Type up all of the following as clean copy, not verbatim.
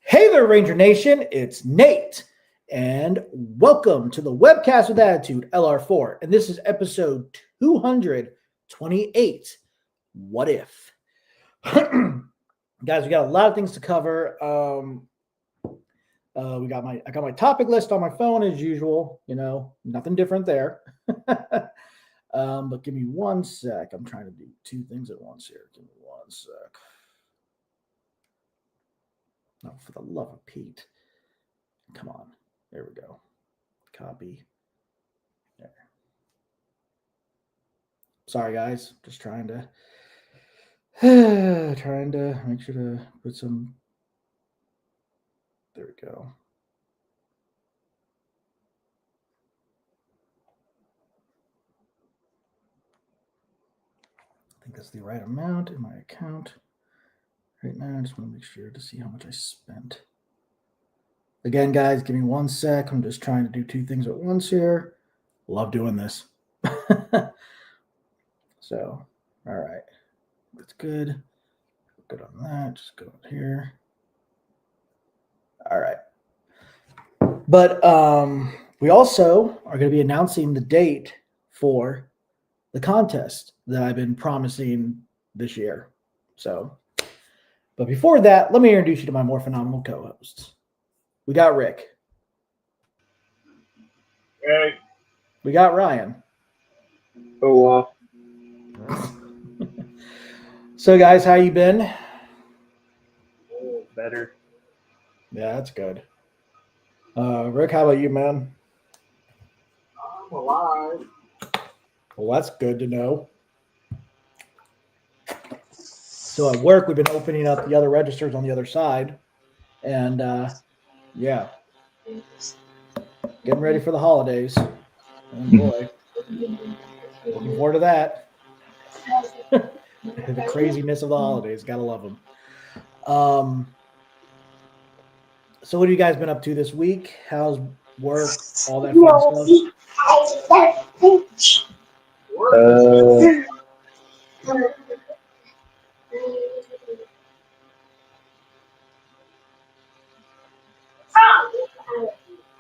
Hey there, Ranger Nation. It's Nate, and welcome to the Webcast with Attitude LR4. And this is episode 228. What if? Guys, we got a lot of things to cover. I got my topic list on my phone as usual. You know, nothing different there. But give me one sec. I'm trying to do two things at once here. Give me one sec. Oh, for the love of Pete. Come on. There we go. Copy. There. Sorry, guys. Just trying to make sure to put some. There we go. I think that's the right amount in my account. Right now, I just want to make sure to see how much I spent. Again, guys, give me one sec. I'm just trying to do two things at once here. Love doing this. So, all right. That's good. Good on that. Just go here. All right. But we also are going to be announcing the date for the contest that I've been promising this year. So, but before that, let me introduce you to my more phenomenal co-hosts. We got Rick. Hey. We got Ryan. Oh, So, guys, how you been? better. Yeah, that's good. Rick, how about you, man? I'm alive. Well, that's good to know. So at work, we've been opening up the other registers on the other side. And, yeah, getting ready for the holidays. Oh, boy. Looking forward to that. The craziness of the holidays. Gotta love them. So what have you guys been up to this week? How's work? All that fun stuff?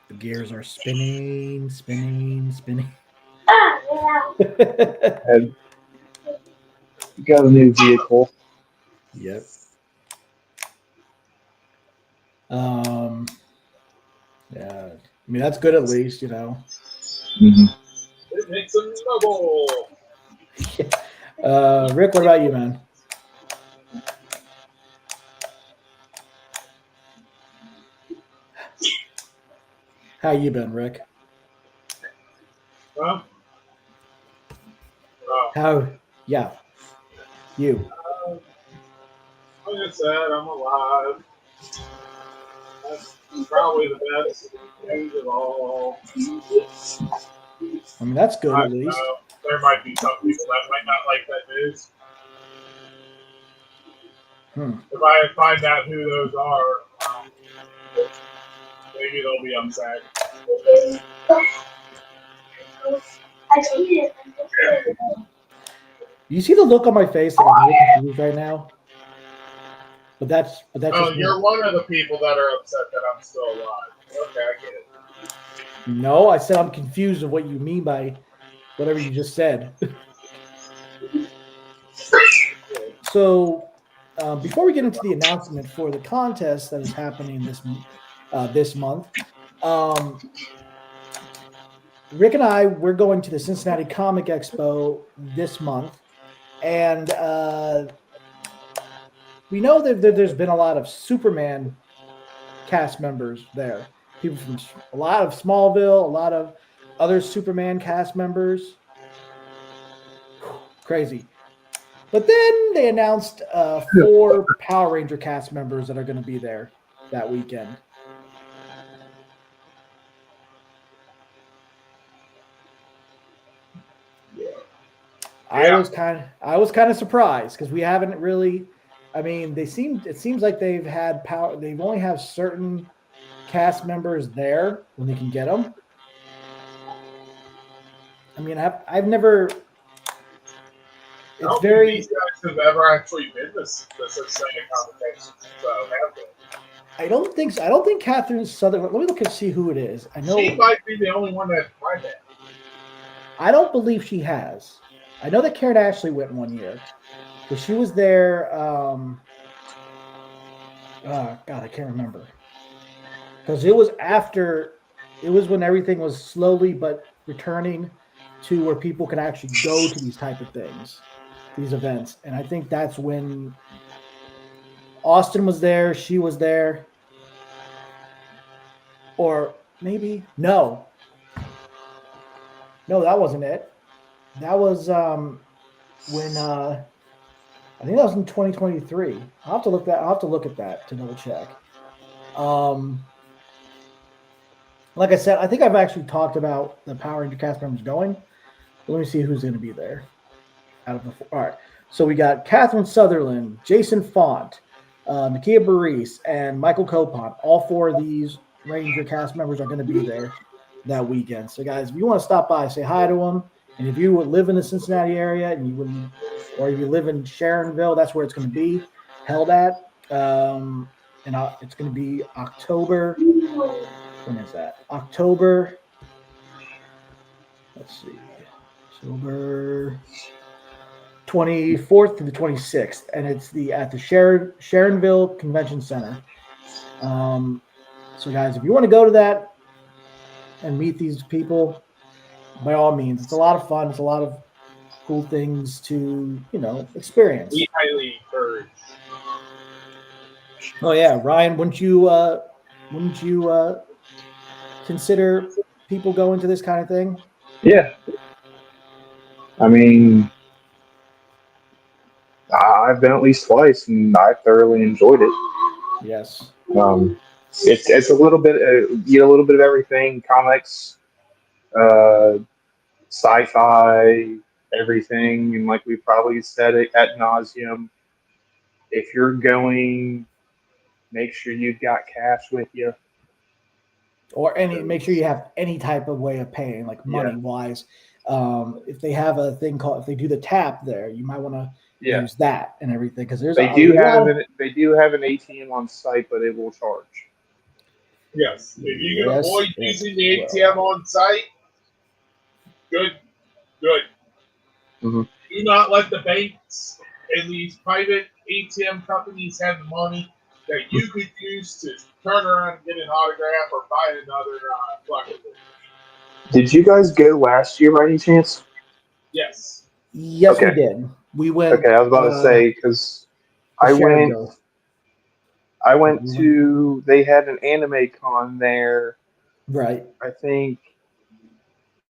The gears are spinning. Got a new vehicle. Yep. Yeah. I mean, that's good at least, you know. Mm-hmm. It makes a snowball. Rick, what about you, man? How you been, Rick? Huh? How? Yeah. You. Like I said, I'm alive. That's probably the best news of all. I mean, that's good at least. There might be some people that might not like that news. If I find out who those are, maybe they'll be upset. You see the look on my face that I'm really confused right now? But that's Oh, you're one of the people that are upset that I'm still alive. Okay, I get it. No, I said I'm confused of what you mean by whatever you just said. So, before we get into the announcement for the contest that is happening this month, Rick and I, we're going to the Cincinnati Comic Expo this month, and we know that there's been a lot of Superman cast members there. People from a lot of Smallville, a lot of other Superman cast members. Crazy. But then they announced 4 Power Ranger cast members that are going to be there that weekend. Yeah. I was kind of surprised because we haven't really. I mean, it seems like they've had power. They've only have certain cast members there when they can get them. I mean, I've never. I don't think these guys have ever actually been this Cincinnati competition, so have they? I don't think so. I don't think Catherine Sutherland. Let me look and see who it is. I know. She might be the only one that tried that. I don't believe she has. I know that Karen Ashley went 1 year because she was there. God, I can't remember because it was after. It was when everything was slowly but returning to where people can actually go to these type of things, these events, and I think that's when Austin was there. She was there, or maybe no, that wasn't it. That was when I think that was in 2023. I'll have to look that. I'll have to look at that to double check. Um, like I said, I think I've actually talked about the Power Ranger cast members going. Let me see who's going to be there. Out of the four. All right, so we got Catherine Sutherland, Jason Font, Nakia Baris, and Michael Copon. All four of these Ranger cast members are going to be there that weekend. So, guys, if you want to stop by, say hi to them. And if you live in the Cincinnati area and you wouldn't, or if you live in Sharonville, that's where it's going to be held at. And it's going to be October. When is that? October. Let's see. October 24th to the 26th, and it's at the Sharonville Convention Center. So, guys, if you want to go to that and meet these people, by all means, it's a lot of fun. It's a lot of cool things to experience. We highly encourage. Oh yeah, Ryan, wouldn't you consider people going to this kind of thing? Yeah. I mean, I've been at least twice, and I thoroughly enjoyed it. Yes. It's a little bit you get a little bit of everything: comics, uh, sci-fi, everything, and like we probably said it ad nauseum. If you're going, make sure you've got cash with you. Or make sure you have any type of way of paying, like money wise. If they have a thing called, if they do the tap there, you might want to Yeah, use that and everything because there's they a do lot have of they do have an ATM on site, but it will charge. Yes, if you can yes, avoid it using the will. ATM on site, good. Mhm. Do not let the banks and these private ATM companies have the money that you could use to turn around and get an autograph or buy another collectible. Did you guys go last year by any chance? Yes. Yes, we Okay. did. We went Okay, I was about to say because to I went. Sharonville. I Yeah, went we went to. They had an anime con there. right. I think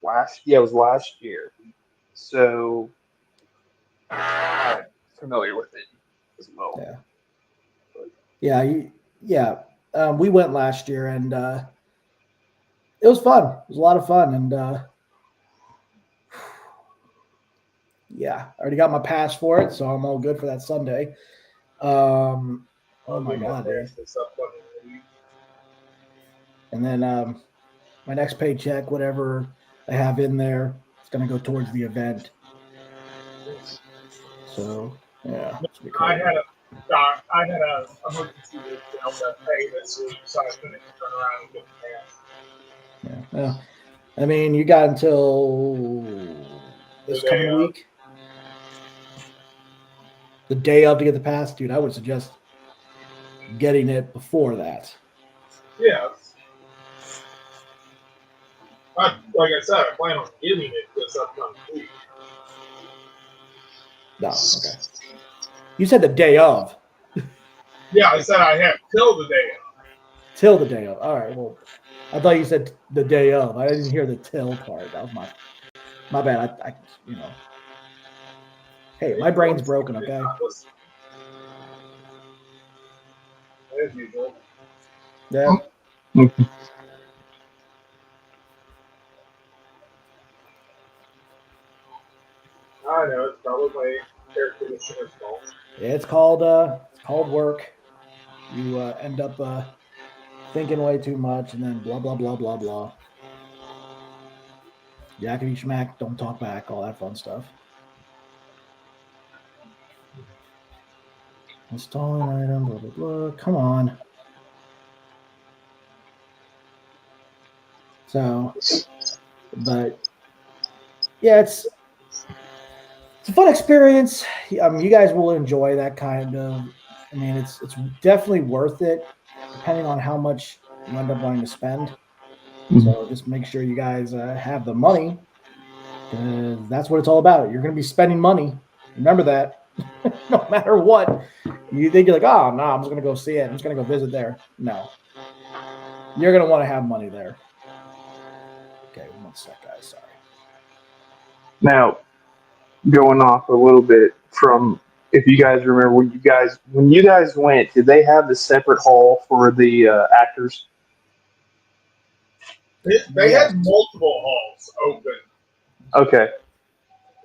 it was last year. So I'm familiar with it as well. Yeah, yeah. We went last year and it was fun. It was a lot of fun and yeah, I already got my pass for it, so I'm all good for that Sunday. Oh I'll my get my god, dude! pass this upcoming week. And then my next paycheck, whatever I have in there, it's gonna go towards the event. So yeah, it's gonna be I crazy. had a emergency week that I'm gonna pay this week, so I couldn't turn around and get the pass. Yeah. Well, I mean, you got until this Today, coming week, the day of to get the pass, dude. I would suggest getting it before that. yes. Like I said, I plan on getting it this upcoming week. No, okay. You said the day of. Yeah, I said I have till the day of. Till the day of. All right. Well, I thought you said the day of. I didn't hear the till part. That was my bad. I hey, my brain's broken. Okay. As usual. Yeah. I know it's probably my air conditioner's fault. It's called work. You end up thinking way too much, and then blah blah blah blah blah. Yakety schmack, don't talk back, all that fun stuff. Installing item, blah blah blah. Come on. So, but yeah, it's a fun experience. You guys will enjoy that kind of. I mean, it's definitely worth it, depending on how much you end up wanting to spend. So just make sure you guys have the money, because that's what it's all about. You're going to be spending money. Remember that. No matter what, you think you're like, oh no, I'm just going to go see it. I'm just going to go visit there. No, you're going to want to have money there. Okay, 1 sec, guys. Sorry. Now, going off a little bit from, if you guys remember when you guys went, did they have the separate hall for the actors? They Yes. had multiple halls open, Okay,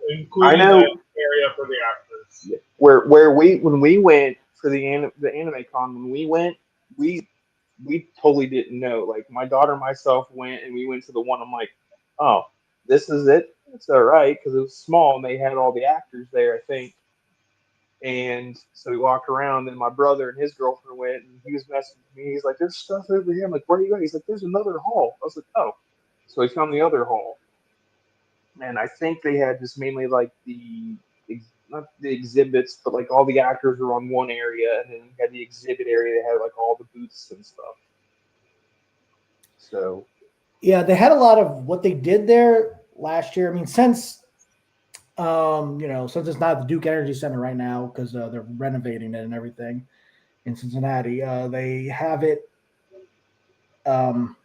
including I know that area for the actors. where we when we went for the anime con, when we we totally didn't know. Like my daughter and myself went, and we went to the one. I'm like, oh, this is it. It's all right because it was small and they had all the actors there, I think. And so we walked around, and my brother and his girlfriend went, and he was messing with me. He's like, "There's stuff over here." I'm like, "Where are you going?" He's like, "There's another hall." I was like, "Oh." So we found the other hall, and I think they had just mainly like not the exhibits, but like all the actors were on one area, and then you had the exhibit area that had like all the booths and stuff. So Yeah, they had a lot of what they did there last year. I mean, since since it's not the Duke Energy Center right now because they're renovating it and everything in Cincinnati, they have it. Um,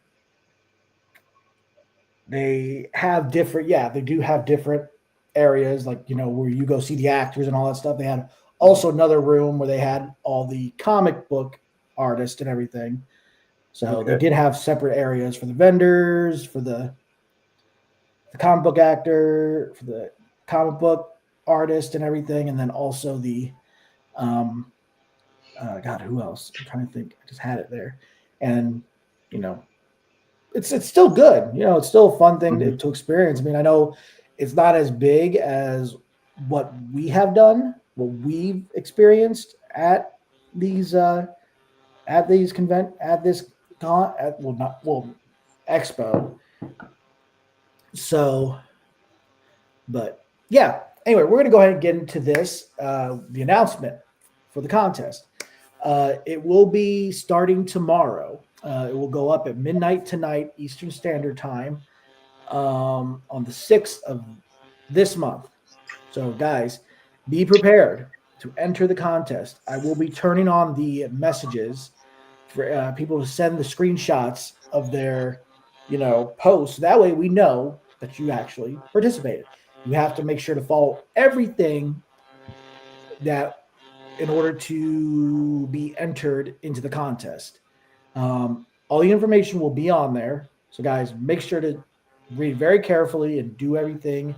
they have different. Yeah, they do have different areas, like where you go see the actors and all that stuff. They had also another room where they had all the comic book artists and everything. So they okay, did have separate areas for the vendors, for the comic book actor, for the comic book artist and everything, and then also the um God, who else? I'm trying to think. I just had it there. And you know, it's still good. It's still a fun thing hmm to experience. I mean, I know it's not as big as what we have done, what we've experienced at these convent at this con at well not well expo. So, but yeah. Anyway, we're gonna go ahead and get into this the announcement for the contest. It will be starting tomorrow. It will go up at midnight tonight Eastern Standard Time on the 6th of this month. So, guys, be prepared to enter the contest. I will be turning on the messages for people to send the screenshots of their, posts. That way, we know that you actually participated. You have to make sure to follow everything that in order to be entered into the contest. All the information will be on there. So, guys, make sure to read very carefully and do everything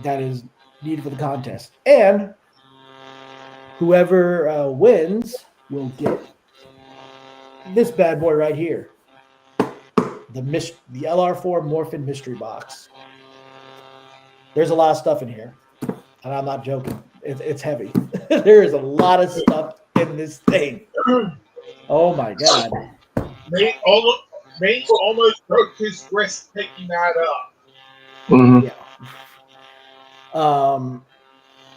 that is needed for the contest. And whoever wins will get this bad boy right here, the LR4 Morphin mystery box. There's a lot of stuff in here, and I'm not joking. It's heavy. There is a lot of stuff in this thing. Oh my god. Nate almost broke his wrist picking that up. hmm Yeah. I don't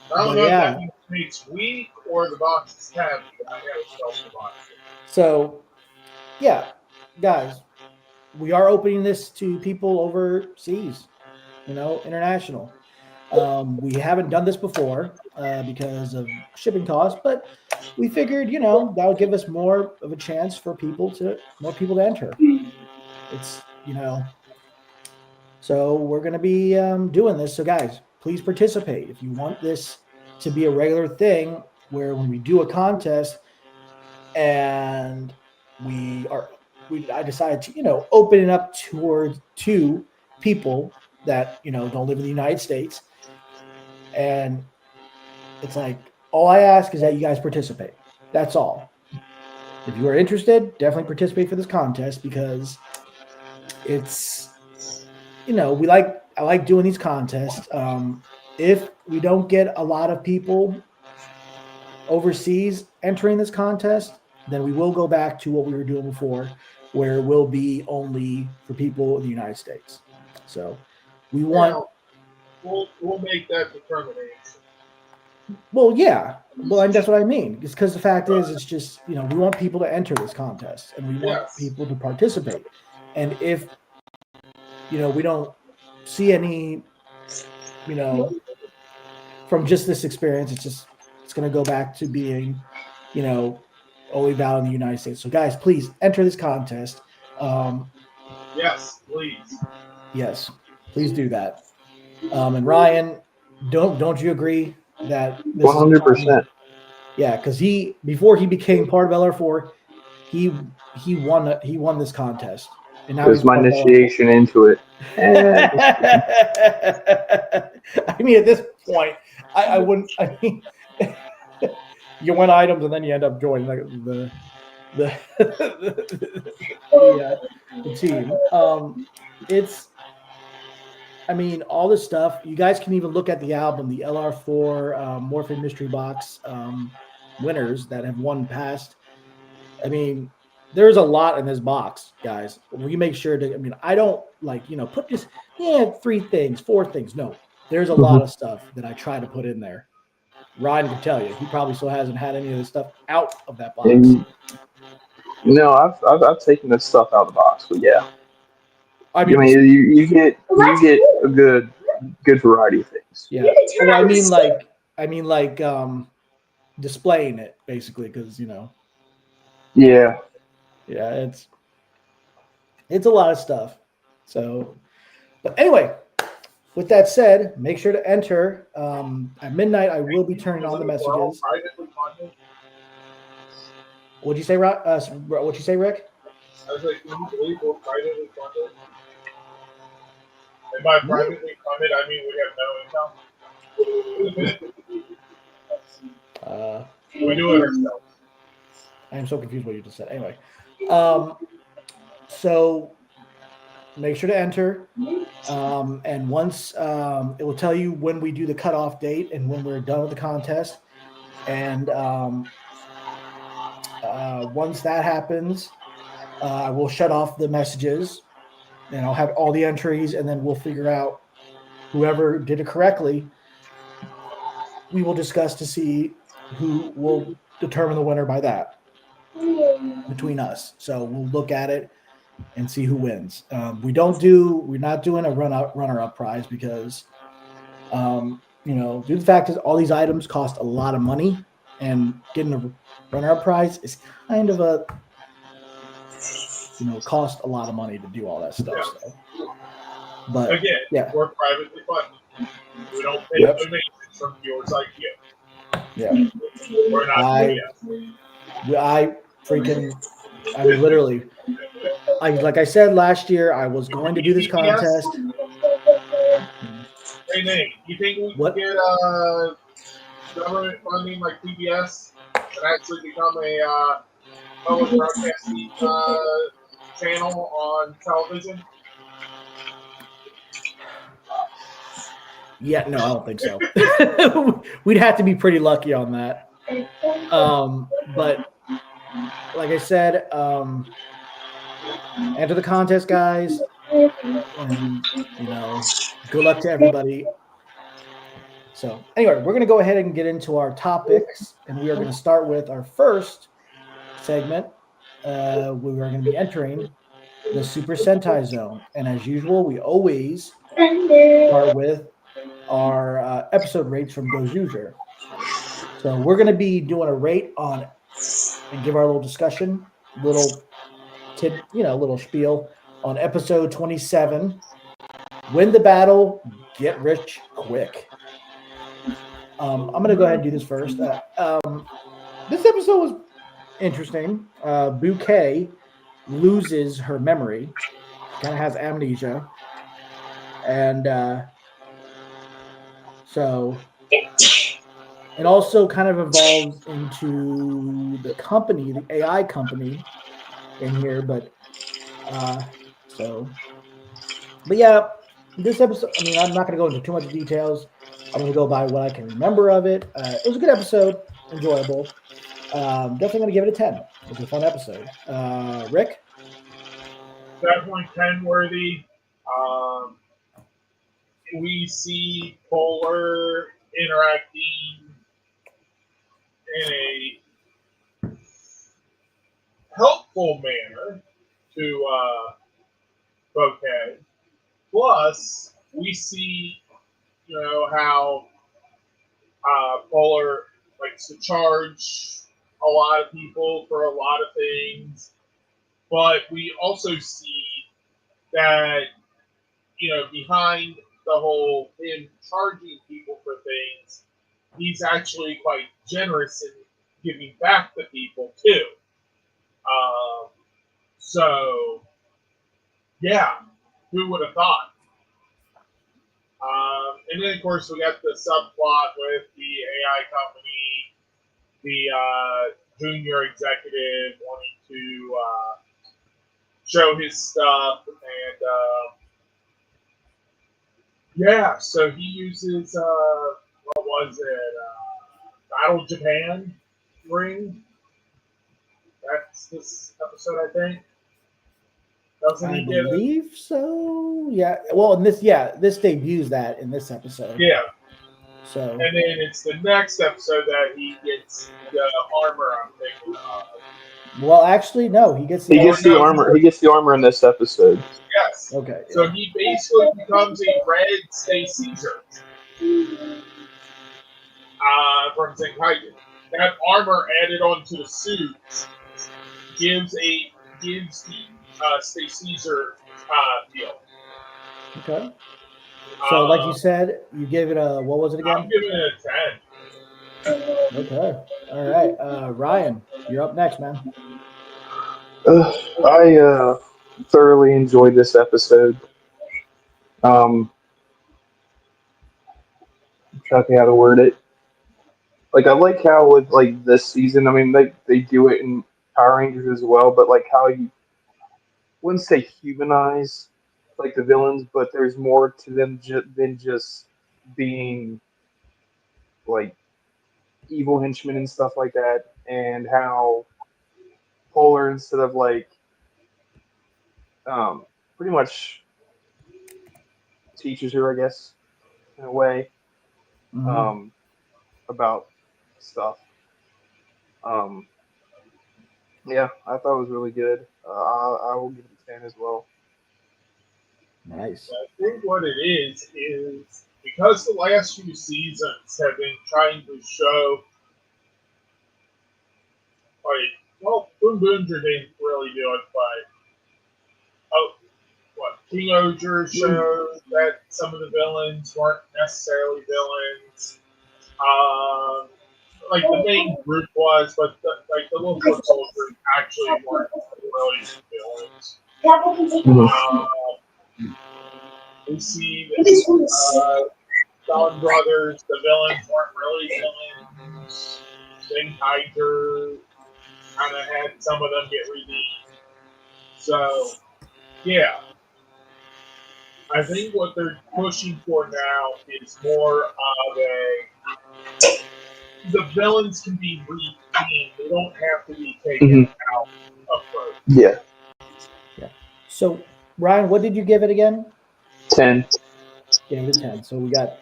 But know if that yeah. means Nate's weak or the box is heavy. I gotta sell the box. So yeah, guys, we are opening this to people overseas, international. We haven't done this before because of shipping costs, but we figured, that would give us more of a chance for more people to enter. It's, so we're going to be doing this. So, guys, please participate. If you want this to be a regular thing where when we do a contest and I decided to, open it up to people that, don't live in the United States. And it's like, all I ask is that you guys participate. That's all. If you are interested, definitely participate for this contest because it's, I like doing these contests. If we don't get a lot of people overseas entering this contest, then we will go back to what we were doing before, where it will be only for people in the United States. So we want. We'll make that determination. Well, yeah. Well, and that's what I mean. It's because the fact is, it's just, we want people to enter this contest and we want people to participate. And if, we don't see any, from just this experience, it's going to go back to being, only valid in the United States. So, guys, please enter this contest. Yes, please. Yes, please do that. And Ryan, don't you agree that this 100%? Yeah, because before he became part of LR4, he won this contest, and now It was my initiation into it. I mean, at this point, I wouldn't. I mean, you win items and then you end up joining the team. It's. I mean, all this stuff. You guys can even look at the album, the LR4 Morphin Mystery Box winners that have won past. I mean, there's a lot in this box, guys. We make sure to. I mean, I don't put just 3 things, 4 things. No, there's a lot of stuff that I try to put in there. Ryan can tell you, he probably still hasn't had any of this stuff out of that box. No, I've taken this stuff out of the box, but yeah. I mean, you get a good variety of things. Yeah. Well, I mean like displaying it basically, because Yeah. Yeah, it's a lot of stuff. So, but anyway, with that said, make sure to enter. At midnight, I will be turning on the messages. What'd you say, Rick? What'd you say, Rick? I was like, can you believe we're privately funded? And by privately funded, I mean we have no income. We do it ourselves. I am so confused what you just said. Anyway, so make sure to enter. And once it will tell you when we do the cutoff date and when we're done with the contest. And once that happens, I will shut off the messages and I'll have all the entries, and then we'll figure out whoever did it correctly. We will discuss to see who will determine the winner by that between us. So we'll look at it and see who wins. We're not doing a runner-up prize because, due to the fact is all these items cost a lot of money, and getting a runner-up prize is kind of a, cost a lot of money to do all that stuff. Yeah. So. But again, we're privately funded. We don't pay donations from viewers like you. Yeah. We're not literally, like I said last year, I was going to do this contest. Hey, Nate, you think we can get government funding like PBS and actually become a public broadcasting channel on television? Yeah, no, I don't think so. We'd have to be pretty lucky on that. But like I said, enter the contest, guys, and good luck to everybody. So anyway, we're going to go ahead and get into our topics, and we are going to start with our first segment. We are going to be entering the Super Sentai Zone, and as usual, we always start with our episode rates from Gojuger. So we're going to be doing a rate on and give our little discussion, little spiel on episode 27. Win the battle, get rich quick. I'm going to go ahead and do this first. This episode was interesting. Bouquet loses her memory, kind of has amnesia, and so it also kind of evolves into the company, the AI company in here, but yeah, this episode, I mean, I'm not going to go into too much details. I'm going to go by what I can remember of it. It was a good episode, enjoyable. Definitely going to give it a 10. It was a fun episode. Rick? definitely 10 worthy. We see Polar interacting in a helpful manner to Bouquet. Plus, we see, how Polar likes to charge a lot of people for a lot of things. But we also see that, behind the whole him charging people for things, he's actually quite generous in giving back to people too. Um, so, yeah, who would have thought? And then, of course, we got the subplot with the AI company, the junior executive wanting to show his stuff, and yeah, so he uses what was it? Battle Japan ring. That's this episode, I think. Doesn't I he get it? believe so. Yeah. Well, in this debuts that in this episode. Yeah. So. And then it's the next episode that he gets the armor. I'm thinking of. Well, actually, no. He gets the. He gets the armor. He gets the armor in this episode. Yes. Okay. So Yeah. he basically becomes a red Stay Caesar from Zenkaiden. That armor added onto the suit gives the Stay Caesar feel. Okay. So, like you said, you gave it a what was it again? I'm giving it a 10. Okay. All right. Ryan, you're up next, man. I thoroughly enjoyed this episode. I'm trying to think how to word it. Like I like how with like this season, I mean they do it in Power Rangers as well, but like how you wouldn't say humanize like the villains, but there's more to them than just being like evil henchmen and stuff like that, and how Polar instead of like pretty much teaches her, I guess, in a way, Mm-hmm. about stuff. Um, yeah, I thought it was really good. I will give it a 10 as well. Nice. I think what it is because the last few seasons have been trying to show, like, well, Boom Boonger didn't really do it, but King Oger showed that some of the villains weren't necessarily villains. Like the main group was, but the local soldiers actually weren't really villains. We see that Dawn Brothers, the villains weren't really villains. Tiger kind of had some of them get redeemed. So, yeah. I think what they're pushing for now is more of the villains can be redeemed. They don't have to be taken out of both. Yeah. Yeah. So, Ryan, what did you give it again? 10. Gave it a 10. So we got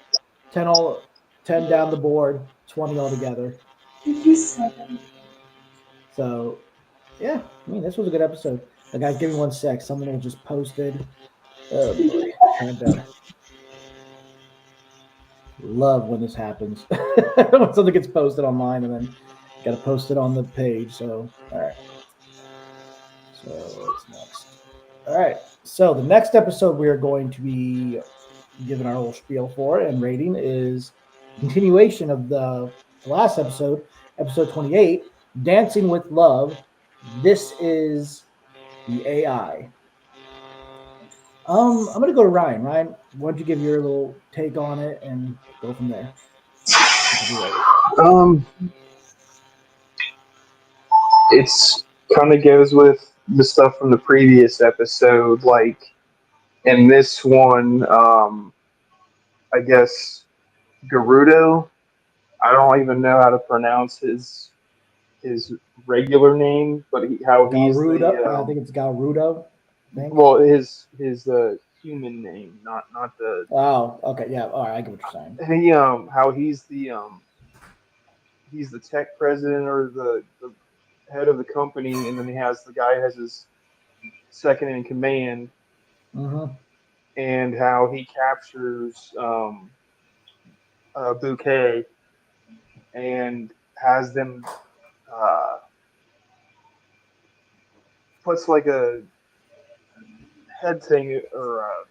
10 down the board, 20 altogether. So, yeah, I mean, this was a good episode. The guys, give me 1 sec. Someone will just posted. Oh boy, had to love when this happens. When something gets posted online and then got to post it on the page. So, all right. So what's next? All right. So the next episode we are going to be giving our whole spiel for and rating is continuation of the last episode, episode 28, Dancing with Love. This is the AI. I'm gonna go to Ryan. Ryan, why don't you give your little take on it and go from there? It's kind of goes with the stuff from the previous episode. Like in this one, I guess Gerudo. I don't even know how to pronounce his regular name, but how he's Garuda. the I think it's Garudo. think. Well, his human name, not the Oh, okay, yeah. All right, I get what you're saying. how he's the tech president or the head of the company, and then he has the guy has his second in command, Mm-hmm. and how he captures Bouquet and has them uh, puts like a head thing or a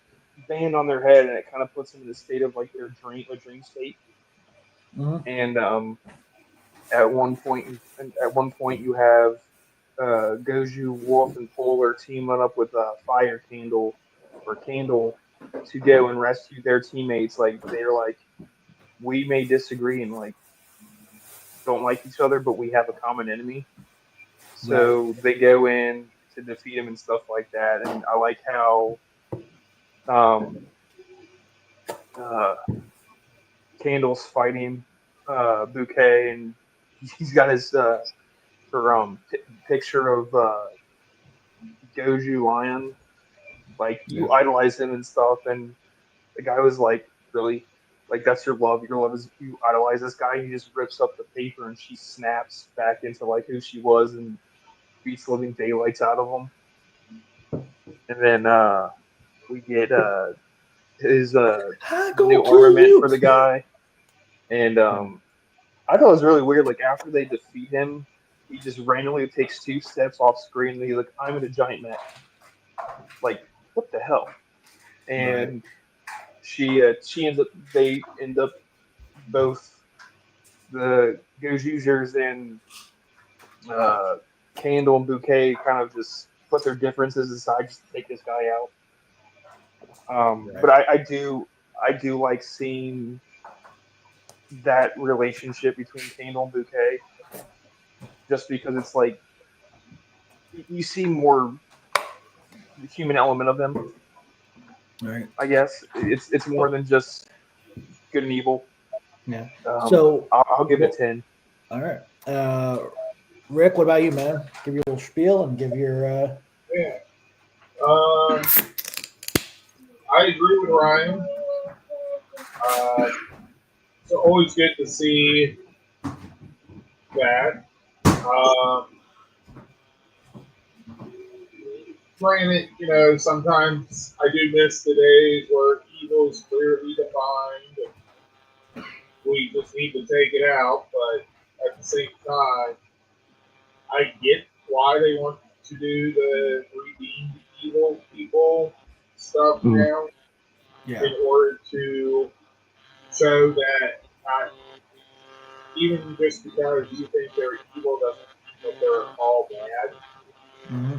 band on their head, and it kind of puts them in a state of like their dream state. Mm-hmm. And at one point you have Goju, Wolf, and Polar teaming up with Fire Candle or Candle to go and rescue their teammates. Like they're like, we may disagree and like don't like each other, but we have a common enemy. Right. So they go in to defeat him and stuff like that. And I like how um, uh, Candle's fighting Bouquet, and he's got his picture of Goju Lion. Like Yeah. you idolize him and stuff, and the guy was like, "Really? Like that's your love? Your love is you idolize this guy?" And he just rips up the paper, and she snaps back into like who she was and beats living daylights out of him. And then we get his I new gonna kill armament you. for the guy, and I thought it was really weird. Like after they defeat him, he just randomly takes 2 steps off screen, and he's like, "I'm in a giant mech." Like what the hell? Right. And she ends up they end up both the Go's users and uh, Candle and Bouquet kind of just put their differences aside just to take this guy out. But Right. I do like seeing that relationship between Candle and Bouquet, just because it's like you see more the human element of them. Right. I guess it's more than just good and evil. Yeah. So, I'll give it well, 10. all right. Rick, what about you, man? Give your little spiel and give your. Yeah. Um, I agree with Ryan. It's always good to see that. Um, Granted, sometimes I do miss the days where evil is clearly defined and we just need to take it out, but at the same time, I get why they want to do the redeemed evil people stuff Mm. now Yeah. in order to show that even just because you think they're evil doesn't mean that they're all bad. Mm-hmm.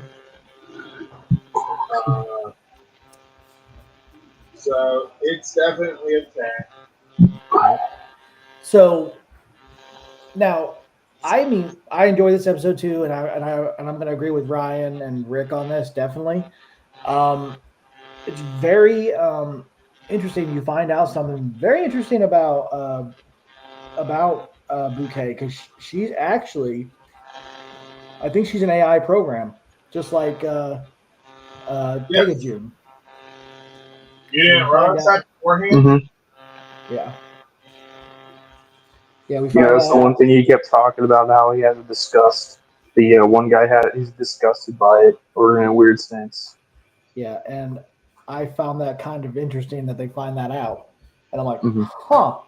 Uh, so it's definitely a 10. Right. So now, I mean, I enjoy this episode too, and I'm going to agree with Ryan and Rick on this definitely. Um, it's very interesting. You find out something very interesting about Bouquet because she's actually, I think she's an AI program, just like Yes. Tegajun. You So didn't we find realize out, that beforehand? Mm-hmm. yeah, yeah, we Yeah, find that's that the one out. thing he kept talking about. How he has a disgust. The one guy he's disgusted by it, or in a weird sense. Yeah, and I found that kind of interesting that they find that out, and I'm like, Mm-hmm. huh,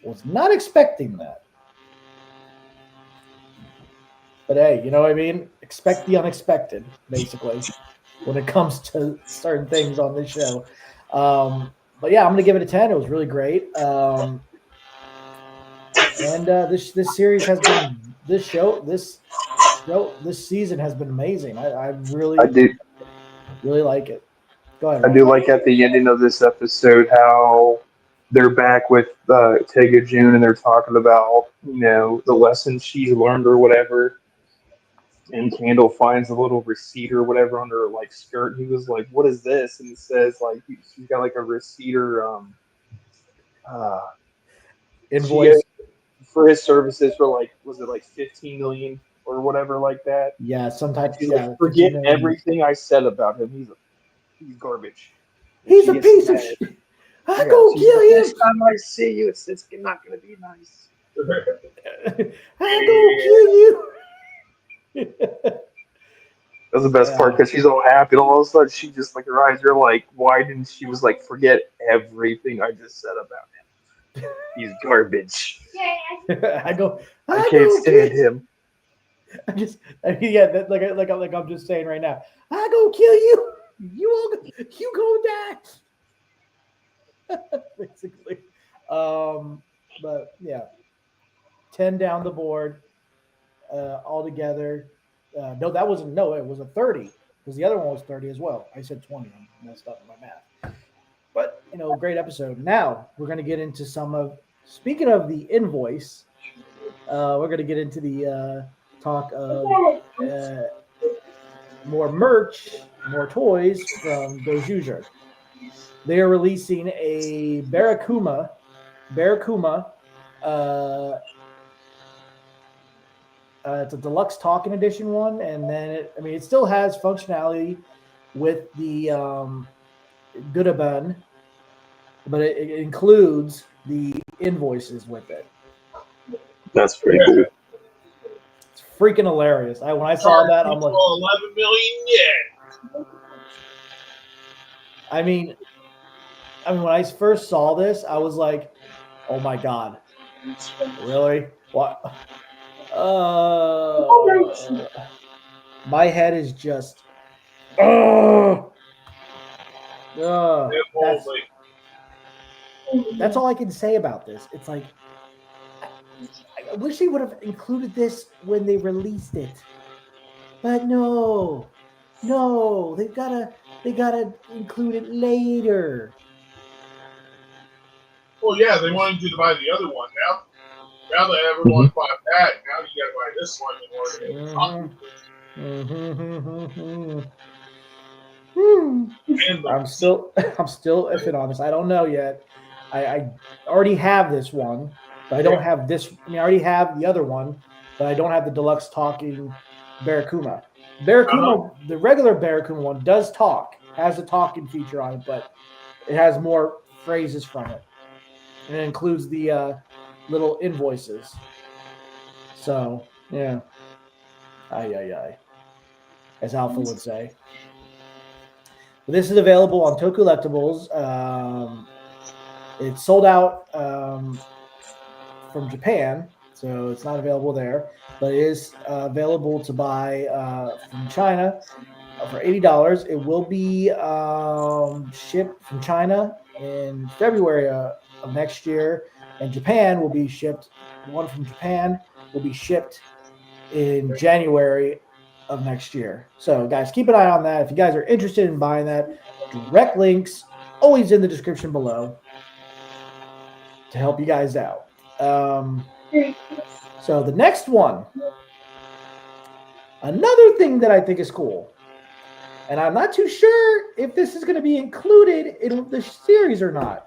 was not expecting that. But hey, you know what I mean? Expect the unexpected, basically, when it comes to certain things on this show. But yeah, I'm gonna give it a 10. It was really great. And this series has been this season has been amazing. I I really do really like it. Go ahead, I do Ryan. like at the ending of this episode how they're back with Tega June and they're talking about the lessons she's learned or whatever. And Candle finds a little receipt or whatever under her like skirt. He was like, "What is this?" And it says like she's got like a receipt or uh, she Invoice. for his services for like was it like 15 million or whatever like that. Yeah, some type. She's like, Yeah, 15 "Forget million. everything I said about him. He's a he's garbage. And He's she a gets piece of mad. shit. I Yeah, go she's kill like, him. next time I see you, it's not gonna be nice. I go kill you. That's the best part because she's all happy, and all of a sudden she just like her eyes are like widened. She was like, "Forget everything I just said about him. He's garbage. I go I can't stand kill. him." Yeah, like I'm just saying right now. I go kill you. You go die. Basically, but yeah, 10 down the board altogether. No, that wasn't. No, it was a 30 because the other one was 30 as well. I said 20. I messed up my math. But great episode. Now we're going to get into some of. Speaking of the invoice, we're going to get into the talk of more merch, more toys from Gojuja. They are releasing a Barracuda, it's a deluxe talking edition one, and then it still has functionality with the Goodaban, but it includes the invoices with it. That's pretty cool. It's freaking hilarious. When I saw Charge that, I'm like, people 11 million yen. I mean, when I first saw this, I was like, oh my god, really? What? My head is just. That's all I can say about this. It's like I wish they would have included this when they released it, but no, they gotta include it later. Well, yeah, they wanted you to buy the other one. Now that everyone bought that, now you got to buy this one in order to be able to talk to it. I'm still iffing on this. I don't know yet. I already have this one, but I don't have this. I already have the other one, but I don't have the deluxe talking Barracuda. The regular Barracuda one does talk, has a talking feature on it, but it has more phrases from it, and it includes the little invoices. So yeah, ay, as Alpha would say. But this is available on Tokullectibles. It's sold out from Japan, so it's not available there, but it is available to buy from China for $80. It will be shipped from China in February of next year, and Japan will be shipped. The one from Japan will be shipped in January of next year. So, guys, keep an eye on that. If you guys are interested in buying that, direct links always in the description below to help you guys out. So the next one, another thing that I think is cool, and I'm not too sure if this is going to be included in the series or not.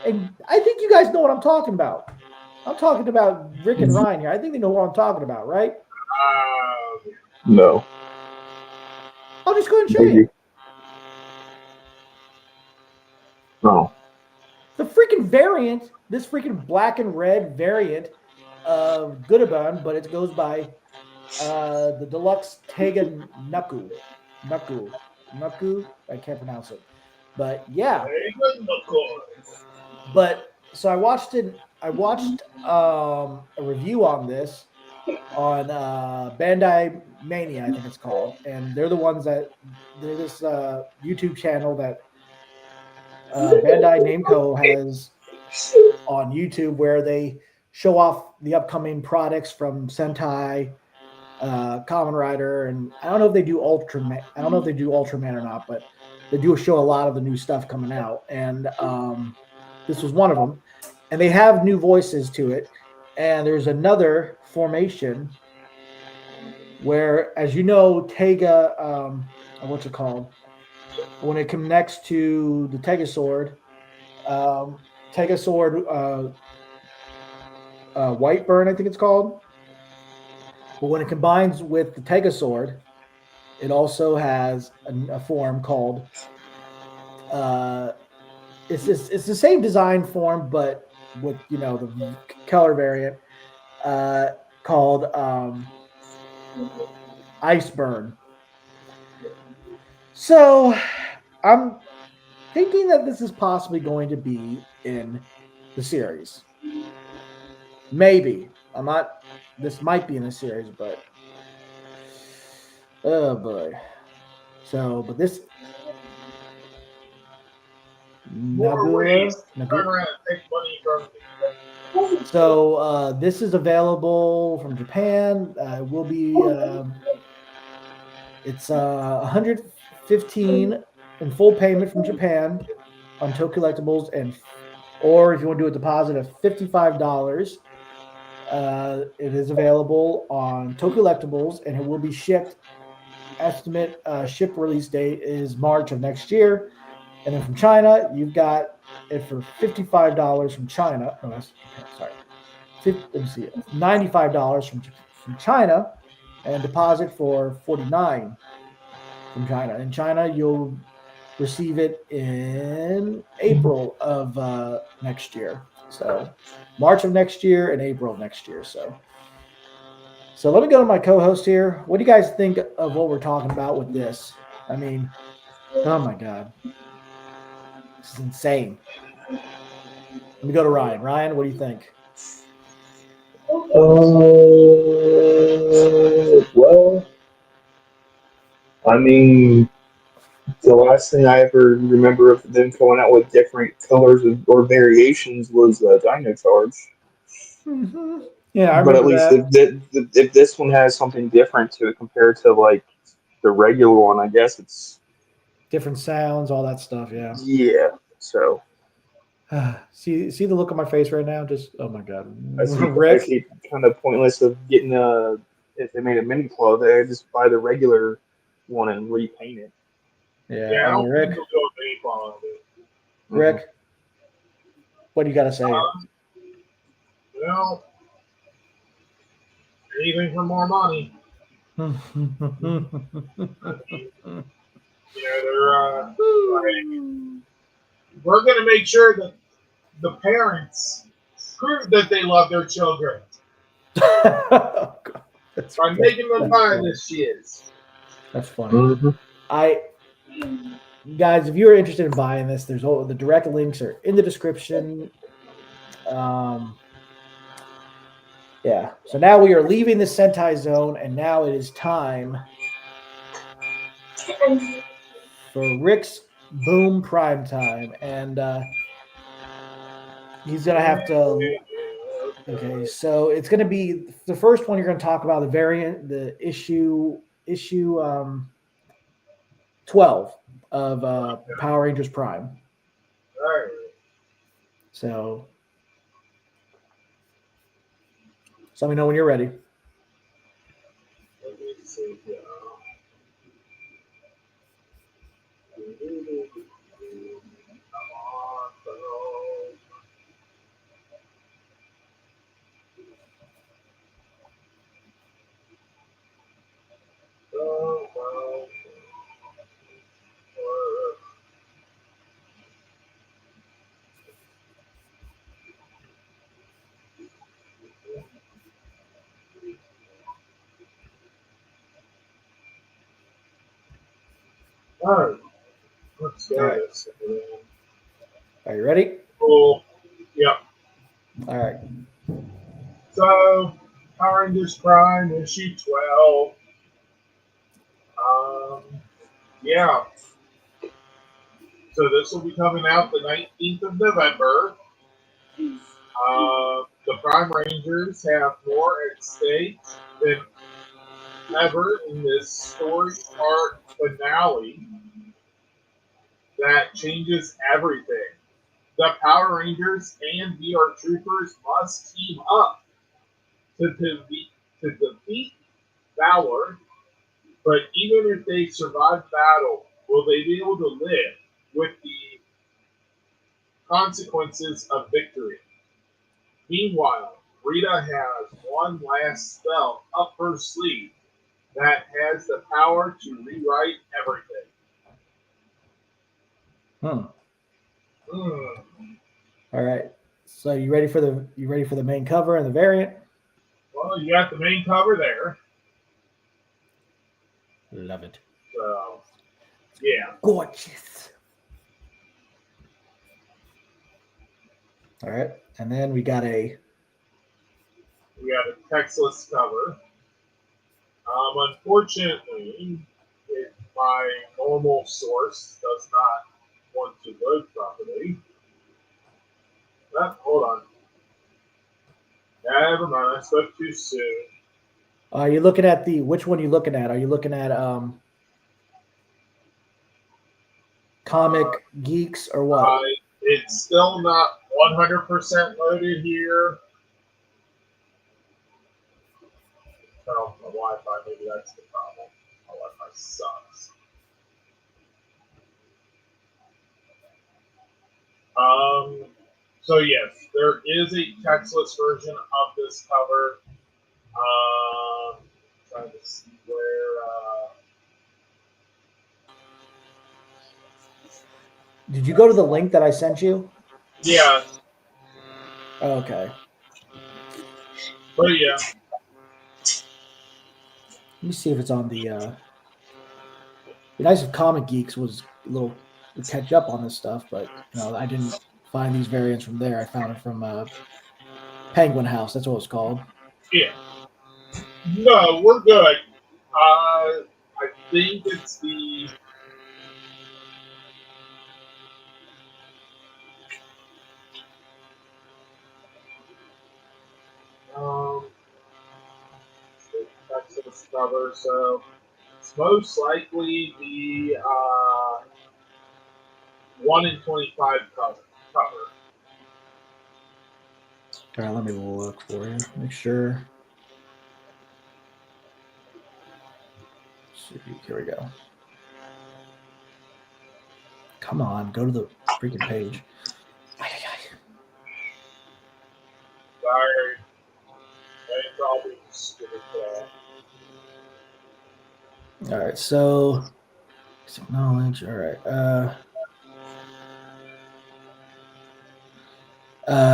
And I think you guys know what I'm talking about. I'm talking about Rick and Ryan here. I think they know what I'm talking about, right? No. I'll just go ahead and show you. No. The freaking variant, this freaking black and red variant of Goodaban, but it goes by the deluxe Tega Nuku. I can't pronounce it. But yeah. But so I watched a review on this on Bandai Mania, I think it's called, and they're this YouTube channel that Bandai Namco has on YouTube where they show off the upcoming products from Sentai, Kamen Rider, and I don't know if they do Ultraman. I don't know if they do Ultraman or not, but they do show a lot of the new stuff coming out, and this was one of them. And they have new voices to it. And there's another formation where, as you know, Tega, what's it called? When it connects to the Tega Sword, White Burn, I think it's called. But when it combines with the Tega Sword, it also has a form called it's the same design form, but with the color variant uh, called Iceburn. So I'm thinking that this is possibly going to be in the series. Maybe. I'm not. This might be in the series, but oh boy. So, but this More Nagura, ways to turn around and take money from me. So this is available from Japan. Will be it's 115 in full payment from Japan on Tokullectibles, or if you want to do a deposit of $55, it is available on Tokullectibles, and it will be shipped. Estimate ship release date is March of next year, and then from China, you've got it for $55 from China. No, that's Japan. Sorry. Let me see, $95 from China, and deposit for 49 from China. In China, you'll receive it in April of next year. So March of next year and April of next year. So let me go to my co-host here. What do you guys think of what we're talking about with this? I mean, oh my god, this is insane. Let me go to Ryan. Ryan, what do you think? Well, I mean, the last thing I ever remember of them coming out with different colors or variations was Dino Charge. Mm-hmm. Yeah, I But at remember least that. if this one has something different to it compared to like the regular one, I guess it's Different sounds, all that stuff. Yeah. yeah. So See the look on my face right now. Just oh my god, I Rick. see kind of pointless of getting a if they made a mini claw, they just buy the regular one and repaint it. Yeah, Yeah, I don't think Rick. they'll go with any quality. Mm-hmm. Rick, what do you got to say? Well, anything for more money. I mean, we're going to make sure that the parents prove that they love their children by making them buy funny. this shit. That's funny. Mm-hmm. I guys, if you're interested in buying this, there's all the direct links are in the description. Yeah. So now we are leaving the Sentai zone, and now it is time for Rick's Boom Prime Time, and he's gonna have to. Okay, so it's gonna be the first one. You're gonna talk about the issue 12 of Power Rangers Prime. All right. So let me know when you're ready. Let me see here. Come on, bro. Bro. All right. Let's All go right. this. Are you ready? Cool. Yep. All right. So, Power Rangers Prime issue 12. Yeah. So this will be coming out the 19th of November. The Prime Rangers have more at stake than ever in this story arc finale that changes everything. The Power Rangers and VR Troopers must team up to defeat Valor, but even if they survive battle, will they be able to live with the consequences of victory? Meanwhile, Rita has one last spell up her sleeve that has the power to rewrite everything. All right. So you ready for the main cover and the variant? Well, you got the main cover there. Love it. So, yeah. Gorgeous. All right. And then we got a textless cover. Unfortunately, my normal source does not want to load properly. Hold on. Never mind, I spoke too soon. Are you looking at which one are you looking at? Are you looking at Comic Geeks or what? It's still not 100% loaded here. Oh, my Wi-Fi, maybe that's the problem. My Wi-Fi sucks. So yes, there is a textless version of this cover. Trying to see where. Did you go to the link that I sent you? Yeah. Okay. But yeah. Let me see if it's on the. It'd be nice if Comic Geeks was a little would catch up on this stuff, but I didn't find these variants from there. I found it from Penguin House. That's what it's called. Yeah. No, we're good. I think it's the. Texas cover, so it's most likely the 1 in 25 cover. All right, let me look for you. Make sure. Let's see, here we go. Come on, go to the freaking page. Sorry. It's all being stupid. All right, so acknowledge. All right.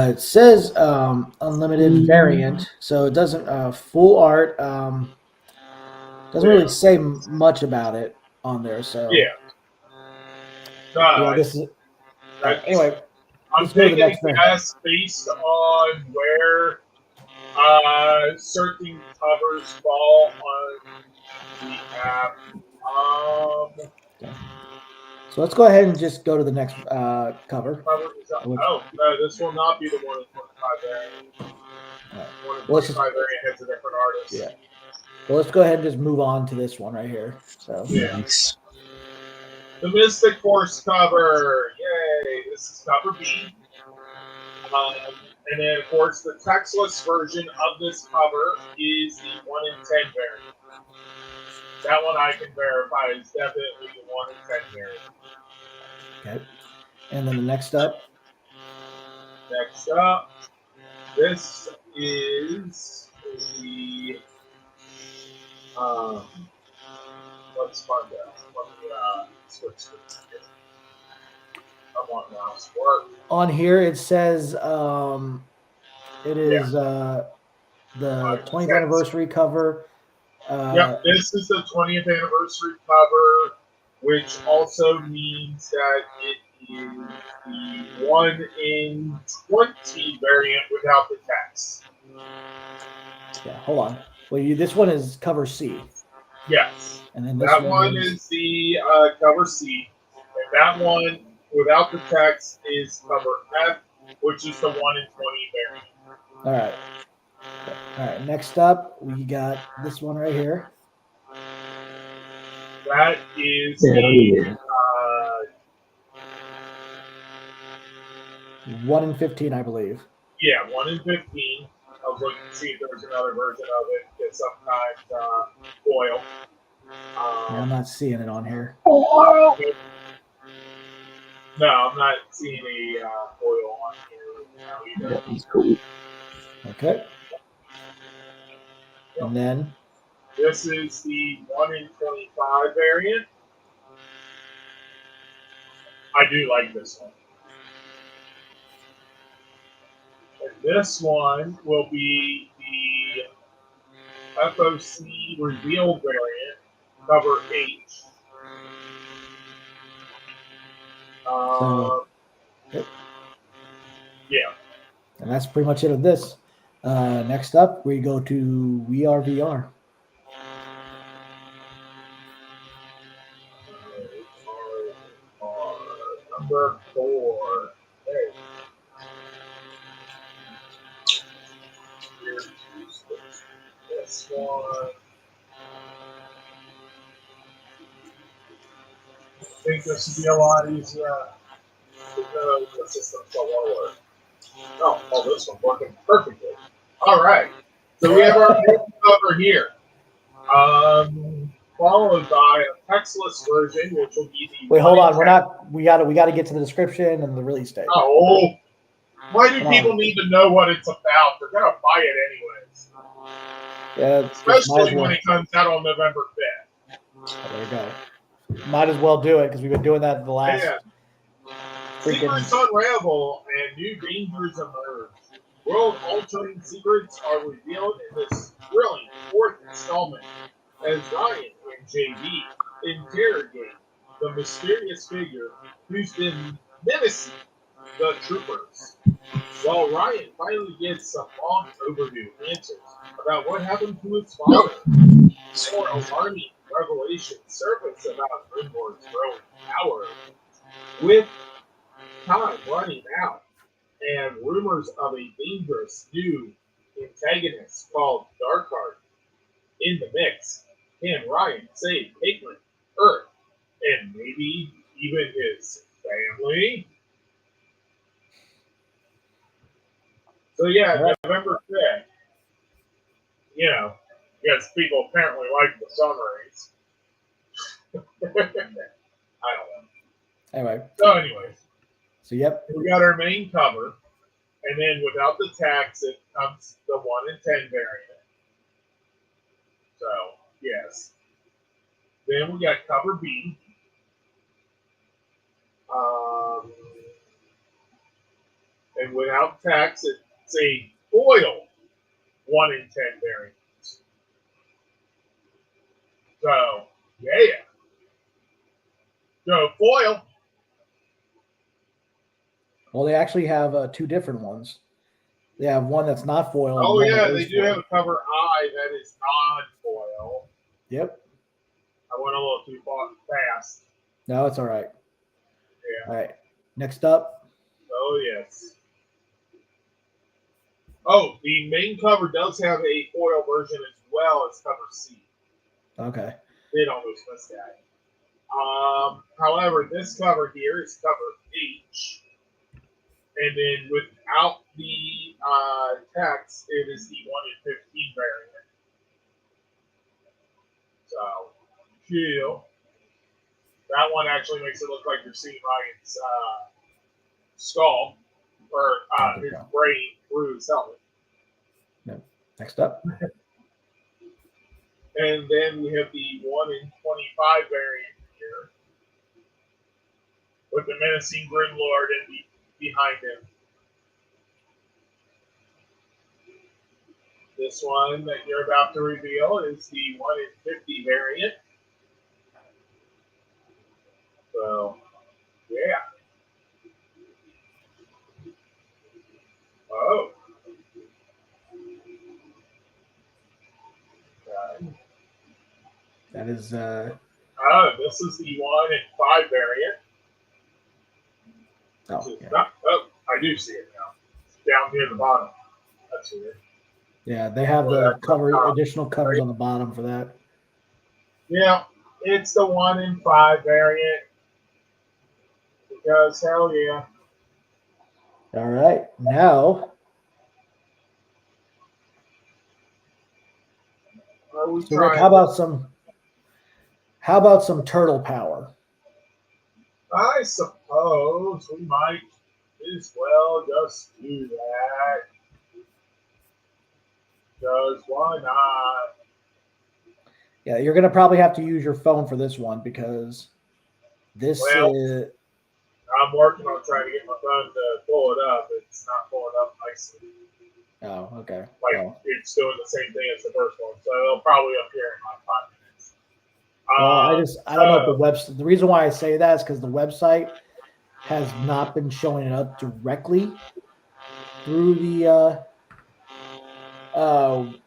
It says unlimited variant, so it doesn't full art. Doesn't really say much about it on there. So No, this is anyway. I'm taking a guess based on where certain covers fall on the app. So let's go ahead and just go to the next cover. This will not be the 1 in 25 variant. 1 in 25 variant has a different artist. Yeah. Well, let's go ahead and just move on to this one right here. So Nice. The Mystic Force cover. Yay! This is cover B. And then, of course, the textless version of this cover is the 1 in 10 variant. That one I can verify is definitely the 1 in 10 variant. Okay. And then the next up. This is the. Let's find out. Let me switch this here. I want mouse work. On here it says it is the 20th anniversary cover. This is the 20th anniversary cover, which also means that it is the 1 in 20 variant without the text. Yeah, hold on. Well, this one is cover C. Yes. And then that one is the cover C. And that one without the text is cover F, which is the 1 in 20 variant. All right. All right. Next up, we got this one right here. That is the 1 in 15, I believe. Yeah, 1 in 15. I was looking to see if there was another version of it. It's sometimes foil. Yeah, I'm not seeing it on here. No, I'm not seeing a foil on here either. That one's cool. Okay. And then This is the 1 in 25 variant. I do like this one. And this one will be the FOC revealed variant, cover H. Yep. Yeah. And that's pretty much it of this. Next up, we go to We Are VR. Number 4. Hey. Here's this one. I think this would be a lot easier. The system's so lower. Oh, this one's working perfectly. All right. So we have our main cover here. Followed by a textless version, which will be the. Wait, hold on. We gotta get to the description and the release date. Oh, why do people need to know what it's about? They're gonna buy it anyways. Yeah, especially when it comes out on November 5th. Oh, there you go. Might as well do it because we've been doing that the last. Yeah. Secrets unravel and new dangers emerge. World-altering secrets are revealed in this thrilling fourth installment as Ryan and JB interrogate the mysterious figure who's been menacing the troopers. While Ryan finally gets some long overdue answers about what happened to his father, more alarming revelations surface about Grimborg's growing power. With time running out and rumors of a dangerous new antagonist called Darkheart in the mix, can Ryan save Caitlin, Earth, and maybe even his family? So yeah, November 5th. You know, because people apparently like the summaries. I don't know. Anyway. So yep. We got our main cover, and then without the tax, it comes the 1 in 10 variant. So yes. Then we got cover B. And without tax, it's a foil 1 in 10 variant. So yeah. So foil. Well, they actually have two different ones. They have one that's not foil. Oh yeah, they do have a cover I that is non-foil. Yep. I went a little too fast. No, it's all right. Yeah. All right. Next up. Oh yes. Oh, the main cover does have a foil version as well as cover C. Okay. Did almost miss that. However, this cover here is cover H. And then without the text, it is the 1 in 15 variant. So, chill. That one actually makes it look like you're seeing Ryan's skull or his brain through his helmet. No. Next up. And then we have the 1 in 25 variant here with the menacing Grim Lord behind him. This one that you're about to reveal is the 1 in 50 variant. So, yeah. Oh. Okay. That is. This is the 1 in 5 variant. Oh, yeah. I do see it now. It's down near the bottom. That's weird. Yeah, they have the additional covers on the bottom for that. Yeah, it's the 1 in 5 variant. Because hell yeah. All right, now. So Rick, how about some turtle power? I suppose we might as well just do that. Because why not? Yeah, you're gonna probably have to use your phone for this one because this Well, is I'm working on trying to get my phone to pull it up. It's not pulling up nicely. oh, okay. Like Well, it's doing the same thing as the first one, so it'll probably appear in like 5 minutes. I don't know if the website. The reason why I say that is because the website has not been showing it up directly through the on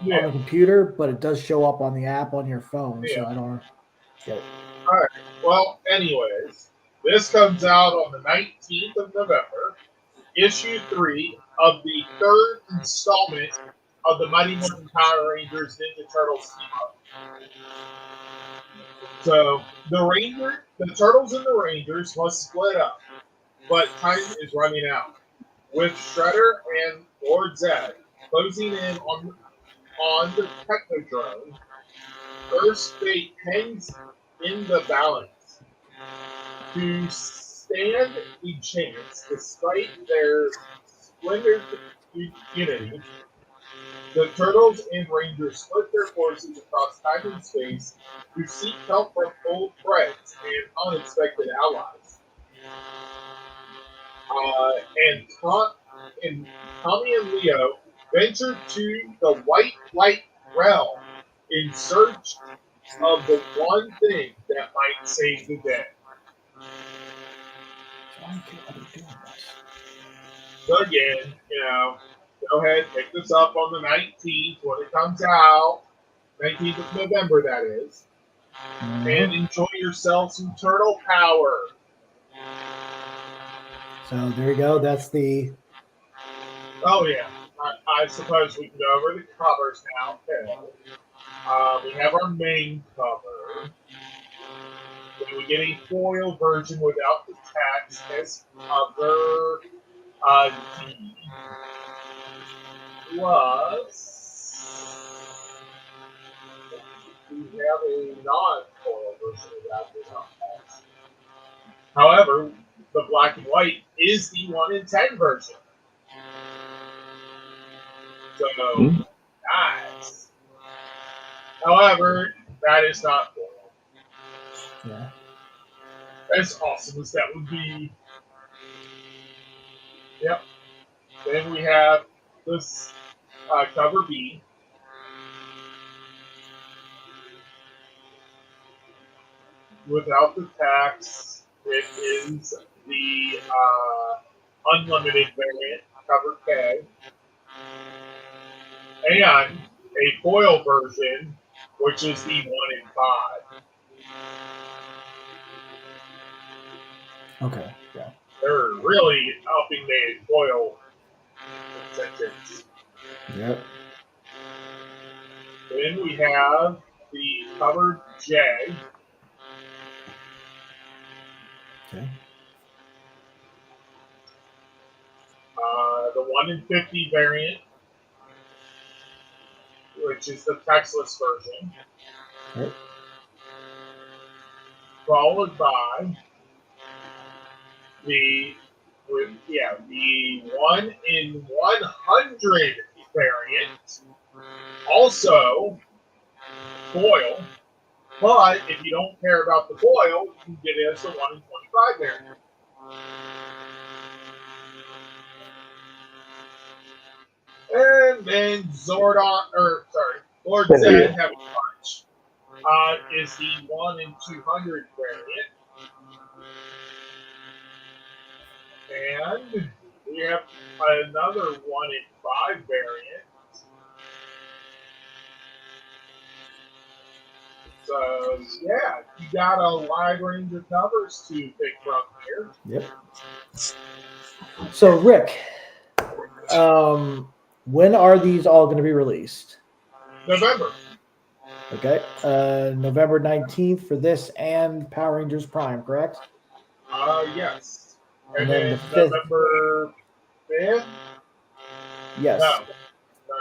Yeah, the computer, but it does show up on the app on your phone. So yeah. I don't get it. All right. Well, anyways, this comes out on the 19th of November, issue 3 of the third installment of the Mighty Morphin Power Rangers Ninja Turtles team up. So the Turtles and the Rangers must split up, but time is running out. With Shredder and Lord Zed closing in on the Technodrome, Earth's fate hangs in the balance. To stand a chance, despite their splintered unity, the Turtles and Rangers split their forces across time and space to seek help from old friends and unexpected allies. Uh, and, Tom, and Tommy and Leo venture to the White Light realm in search of the one thing that might save the day. So I don't get why they're doing this. So again, go ahead, pick this up on the 19th when it comes out. 19th of November, that is. And enjoy yourself some turtle power. So there you go. That's the Oh, yeah. I suppose we can go over the covers now. We have our main cover. Then we get a foil version without the text as cover D. Plus, we have a non-foil version without the text. However, the black and white is the 1 in 10 version. So, nice. However, that is not foil. yeah. As awesome as that would be. Yep. Then we have this cover B. Without the tax, it is the unlimited variant, cover K. And a foil version, which is the 1 in 5. Okay. Yeah. They're really upping the foil incentives. Yep. Then we have the cover J. Okay. The 1 in 50 variant, which is the textless version. Okay. Followed by the 1 in 100 variant, also foil. But if you don't care about the foil, you can get it as the 1 in 25 variant. And then Lord Zed having punch is the 1 in 200 variant. And we have another 1 in 5 variant. So, yeah, you got a wide range of covers to pick from here. Yep. So, Rick, when are these all going to be released? November. Okay. November 19th for this and Power Rangers Prime, correct? Yes. And And then then the 5th. November 5th? Yes. No,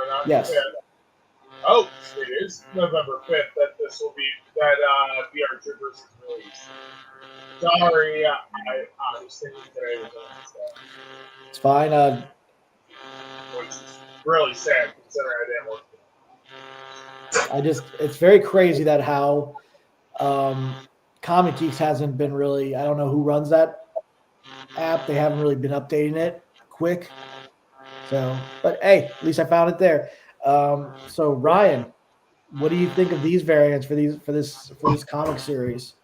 not Yes. 5th. Oh, it is November 5th that VR Troopers is released. Sorry, I was thinking today was Wednesday. It's fine. Which is really sad considering I didn't work it's very crazy that how Comic Geeks hasn't been really, I don't know who runs that app. They haven't really been updating it quick. So, but hey, at least I found it there. So Ryan, what do you think of these variants for this comic series?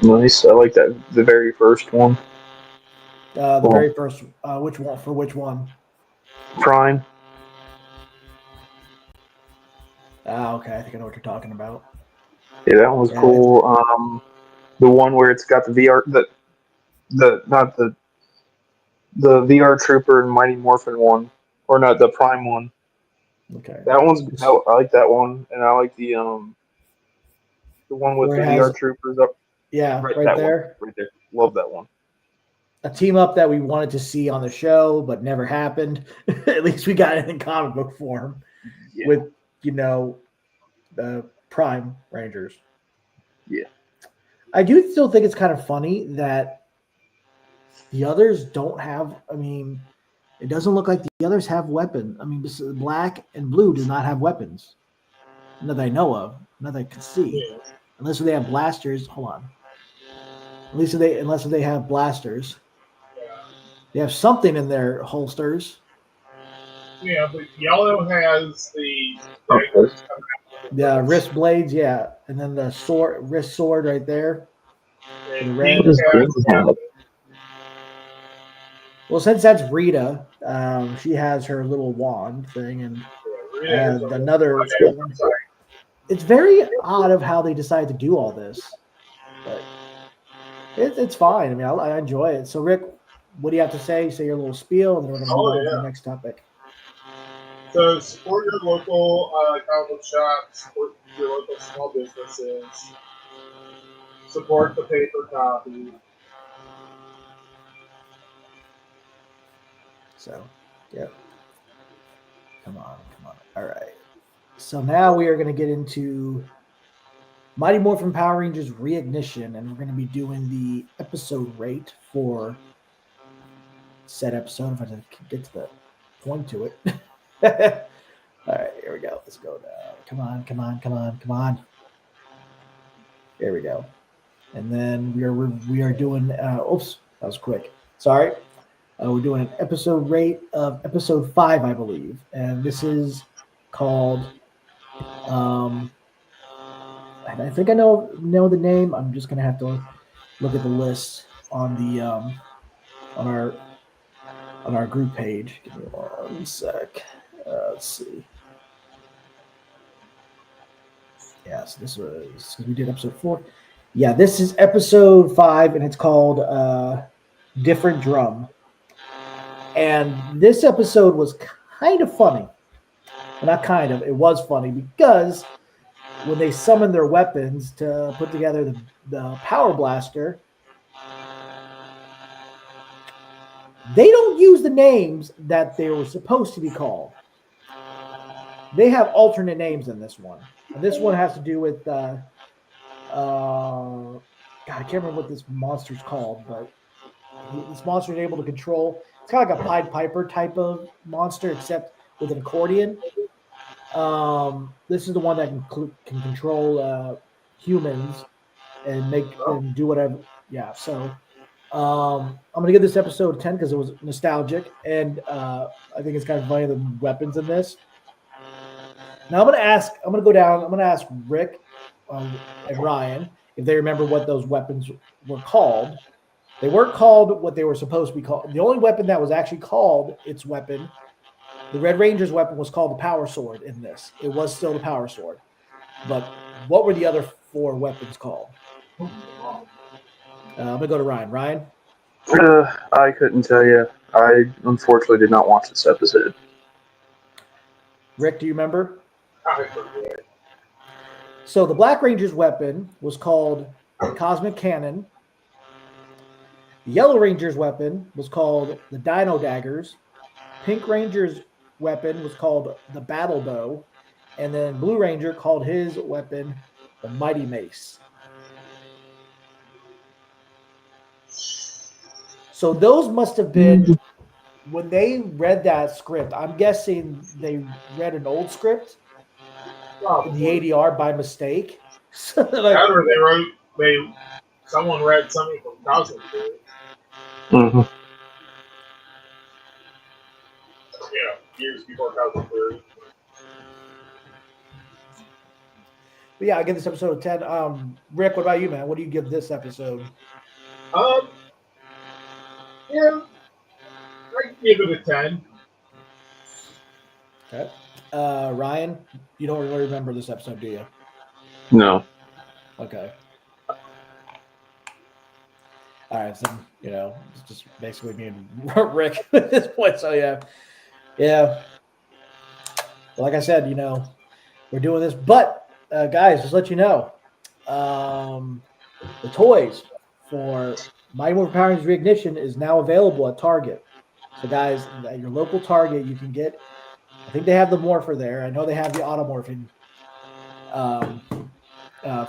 Nice. I like that. The very first one. The Cool. very first, which one for which one? Prime. Okay, I think I know what you're talking about. Yeah, that one's Yeah, cool. The one where it's got the VR, the not the VR Trooper and Mighty Morphin one, or not the Prime one. okay. That one's I like that one, and I like the one with Where the it VR has, Troopers up yeah, right. right That one there. right there. Love that one. A team up that we wanted to see on the show, but never happened. At least we got it in comic book form Yeah. with, the Prime Rangers. Yeah. I do still think it's kind of funny that the others don't have. I mean, it doesn't look like the others have weapons. I mean, Black and Blue do not have weapons. Not that I know of. Not that I can see. Yeah. Unless they have blasters. Hold on. Unless they have blasters. They have something in their holsters. Yeah, but yellow has the Okay. The wrist blades, yeah, and then the wrist sword right there. For the and red. pink has Well, since that's Rita, she has her little wand thing, and another. It's very odd of how they decide to do all this, but it's fine. I mean, I enjoy it. So, Rick, what do you have to say? Say your little spiel, and then we're going to move on to the next topic. So support your local comic book shops, support your local small businesses, support the paper copy. So, yeah. Come on. All right. So now we are going to get into Mighty Morphin Power Rangers Reignition, and we're going to be doing the episode rate for said episode. If I can get to the point to it. All right, here we go. Let's go down. Come on. There we go. And then we are doing. Oops, that was quick. Sorry. We're doing an episode rate of episode 5, I believe, and this is called. I think I know the name. I'm just gonna have to look at the list on the on our group page. Give me 1 sec. Let's see. Yeah, so this was because we did episode 4. Yeah, this is episode 5, and it's called "Different Drum." And this episode was kind of funny. Well, not kind of. It was funny because when they summoned their weapons to put together the power blaster, they don't use the names that they were supposed to be called. They have alternate names in this one. And this one has to do with God, I can't remember what this monster's called, but this monster is able to control. It's kind of like a Pied Piper type of monster, except with an accordion. This is the one that can control humans and do whatever. Yeah, so I'm gonna give this episode 10 because it was nostalgic, and I think it's kind of funny the weapons in this. Now I'm gonna go down. I'm gonna ask Rick and Ryan if they remember what those weapons were called. They weren't called what they were supposed to be called. The only weapon that was actually called its weapon, the Red Ranger's weapon, was called the Power Sword. In this, it was still the Power Sword. But what were the other 4 weapons called? I'm gonna go to Ryan. Ryan. I couldn't tell you. I unfortunately did not watch this episode. Rick, do you remember? I forget. So the Black Ranger's weapon was called the Cosmic Cannon. The Yellow Ranger's weapon was called the Dino Daggers. Pink Ranger's weapon was called the Battle Bow. And then Blue Ranger called his weapon the Mighty Mace. So those must have been, when they read that script, I'm guessing they read an old script the ADR by mistake. Like, Or someone read something from Cosmic Theory. Mm-hmm. Yeah, years before Cosmic Theory. but yeah, I give this episode a 10. Rick, what about you, man? What do you give this episode? Yeah, I can give it a 10. Okay. Ryan, you don't really remember this episode, do you? No. Okay. All right, so it's just basically me and Rick at this point. So yeah. Like I said, we're doing this, but guys, just let you know, the toys for Mighty Morphin Power Rangers Reignition is now available at Target. So guys, at your local Target, you can get. I think they have the Morpher there. I know they have the Automorphin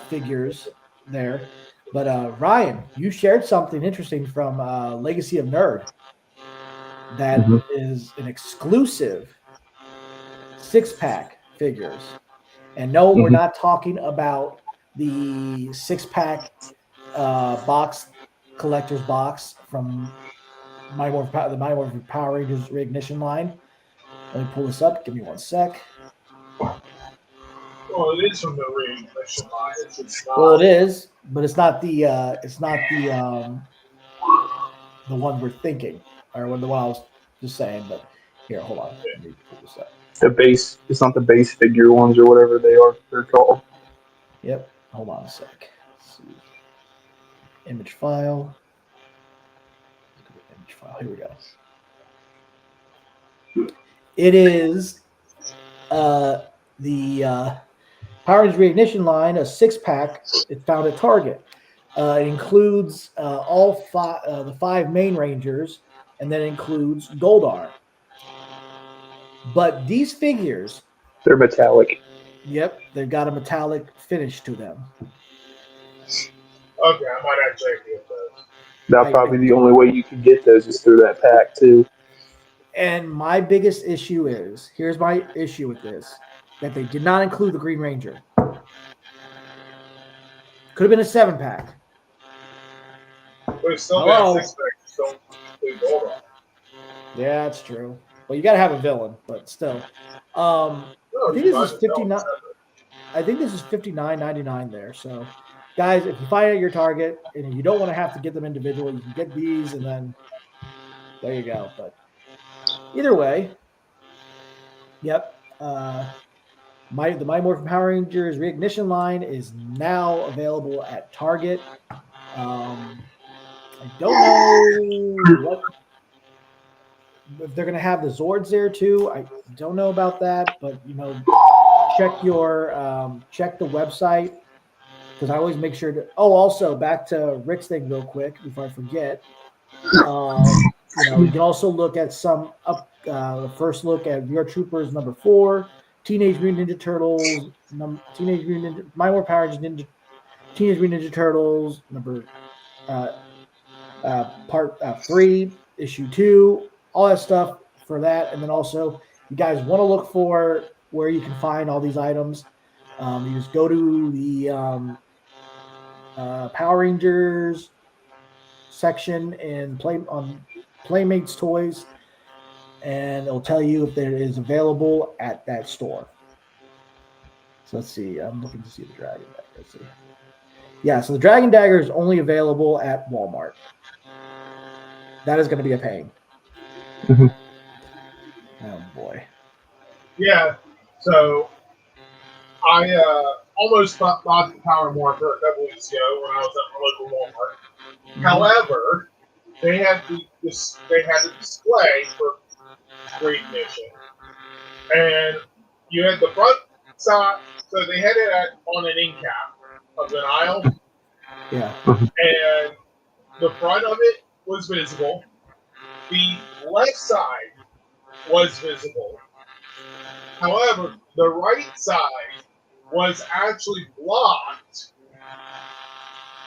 figures there. But Ryan, you shared something interesting from Legacy of Nerd that is an exclusive 6-pack figures. And no, we're not talking about the 6-pack box collector's box from the Mighty Morphin Power Rangers Reignition line. Let me pull this up. Give me one sec. Well, it is from the Reignition line. It's just not. Well, it is, but it's not the one we're thinking, or the one I was just saying. But here, hold on. Let me pull this up. The base, it's not the base figure ones or whatever they're called. Yep. Hold on a sec. Let's see. Image file. Image file. Here we go. It is the Power Rangers Reignition line, a 6-pack. It's found at Target. It includes all the 5 main Rangers, and then includes Goldar. But these figures, they're metallic. Yep, they've got a metallic finish to them. Okay, I might actually get those. That's probably the only way you can get those is through that pack too. And my biggest issue is, here's my issue with this, that they did not include the Green Ranger. Could have been a 7-pack. But it's still been a 6-pack. Still Goldar. Yeah, that's true. Well, you got to have a villain, but still. I think this is $59. I think this is $59.99 there. So, guys, if you find it at your Target and you don't want to have to get them individually, you can get these, and then there you go. But either way, yep. The Mighty Morphin Power Rangers Reignition line is now available at Target. I don't know if they're going to have the Zords there too. I don't know about that, but check the website, because I always make sure to. Oh, also back to Rick's thing real quick before I forget. You can also look at the first look at Your Troopers #4, Teenage Mutant Ninja Turtles, Teenage Mutant Ninja Turtles part 3, issue 2, all that stuff for that. And then also, you guys want to look for where you can find all these items. You just go to the Power Rangers section and Playmates Toys, and it'll tell you if it is available at that store. So let's see. I'm looking to see the Dragon Dagger. Let's see. Yeah, so the Dragon Dagger is only available at Walmart. That is going to be a pain. Mm-hmm. Oh boy. Yeah. So I almost bought the Power Morpher a couple weeks ago when I was at my local Walmart. Mm-hmm. However, they had the display for Reignition, and you had the front side. So they had it on an end cap of an aisle. Yeah. And the front of it was visible. The left side was visible. However, the right side was actually blocked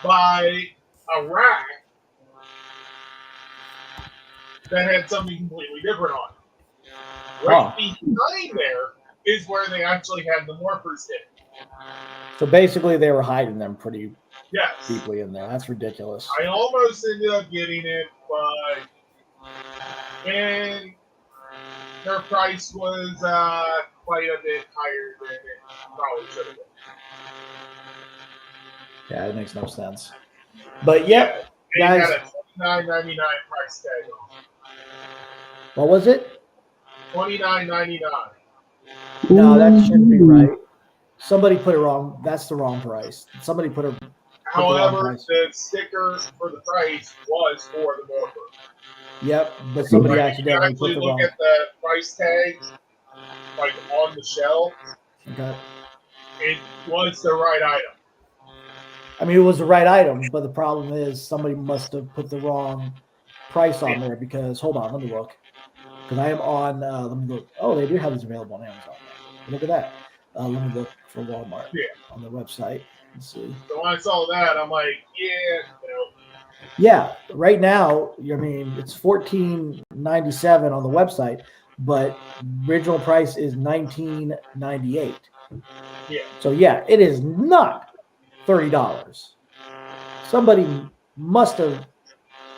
by a rack that had something completely different on it. Right behind there is where they actually had the morphers hidden. So basically, they were hiding them pretty Yes. deeply in there. That's ridiculous. I almost ended up getting it, but and their price was quite a bit higher than it probably should have been. Yeah, it makes no sense. But yep, Yeah, they guys. had a $29.99 price tag on. What was it? $29.99. No, that shouldn't be right. Somebody put it wrong. That's the wrong price. Somebody put the wrong However, price. the sticker for the price was for the morpher. Yep, but somebody Like, accidentally if you put the actually look wrong. at the price tag, like on the shelf, Okay. it was the right item. I mean, it was the right item, but the problem is somebody must have put the wrong price on there because, hold on, let me look. Because I am on, let me look. Oh, they do have this available on Amazon. Look at that. Let me look for Walmart on the website. Let's see. So when I saw that, I'm like, yeah, Yeah, right now, I mean, it's $14.97 on the website, but original price is $19.98. Yeah. So yeah, it is not $30. Somebody must have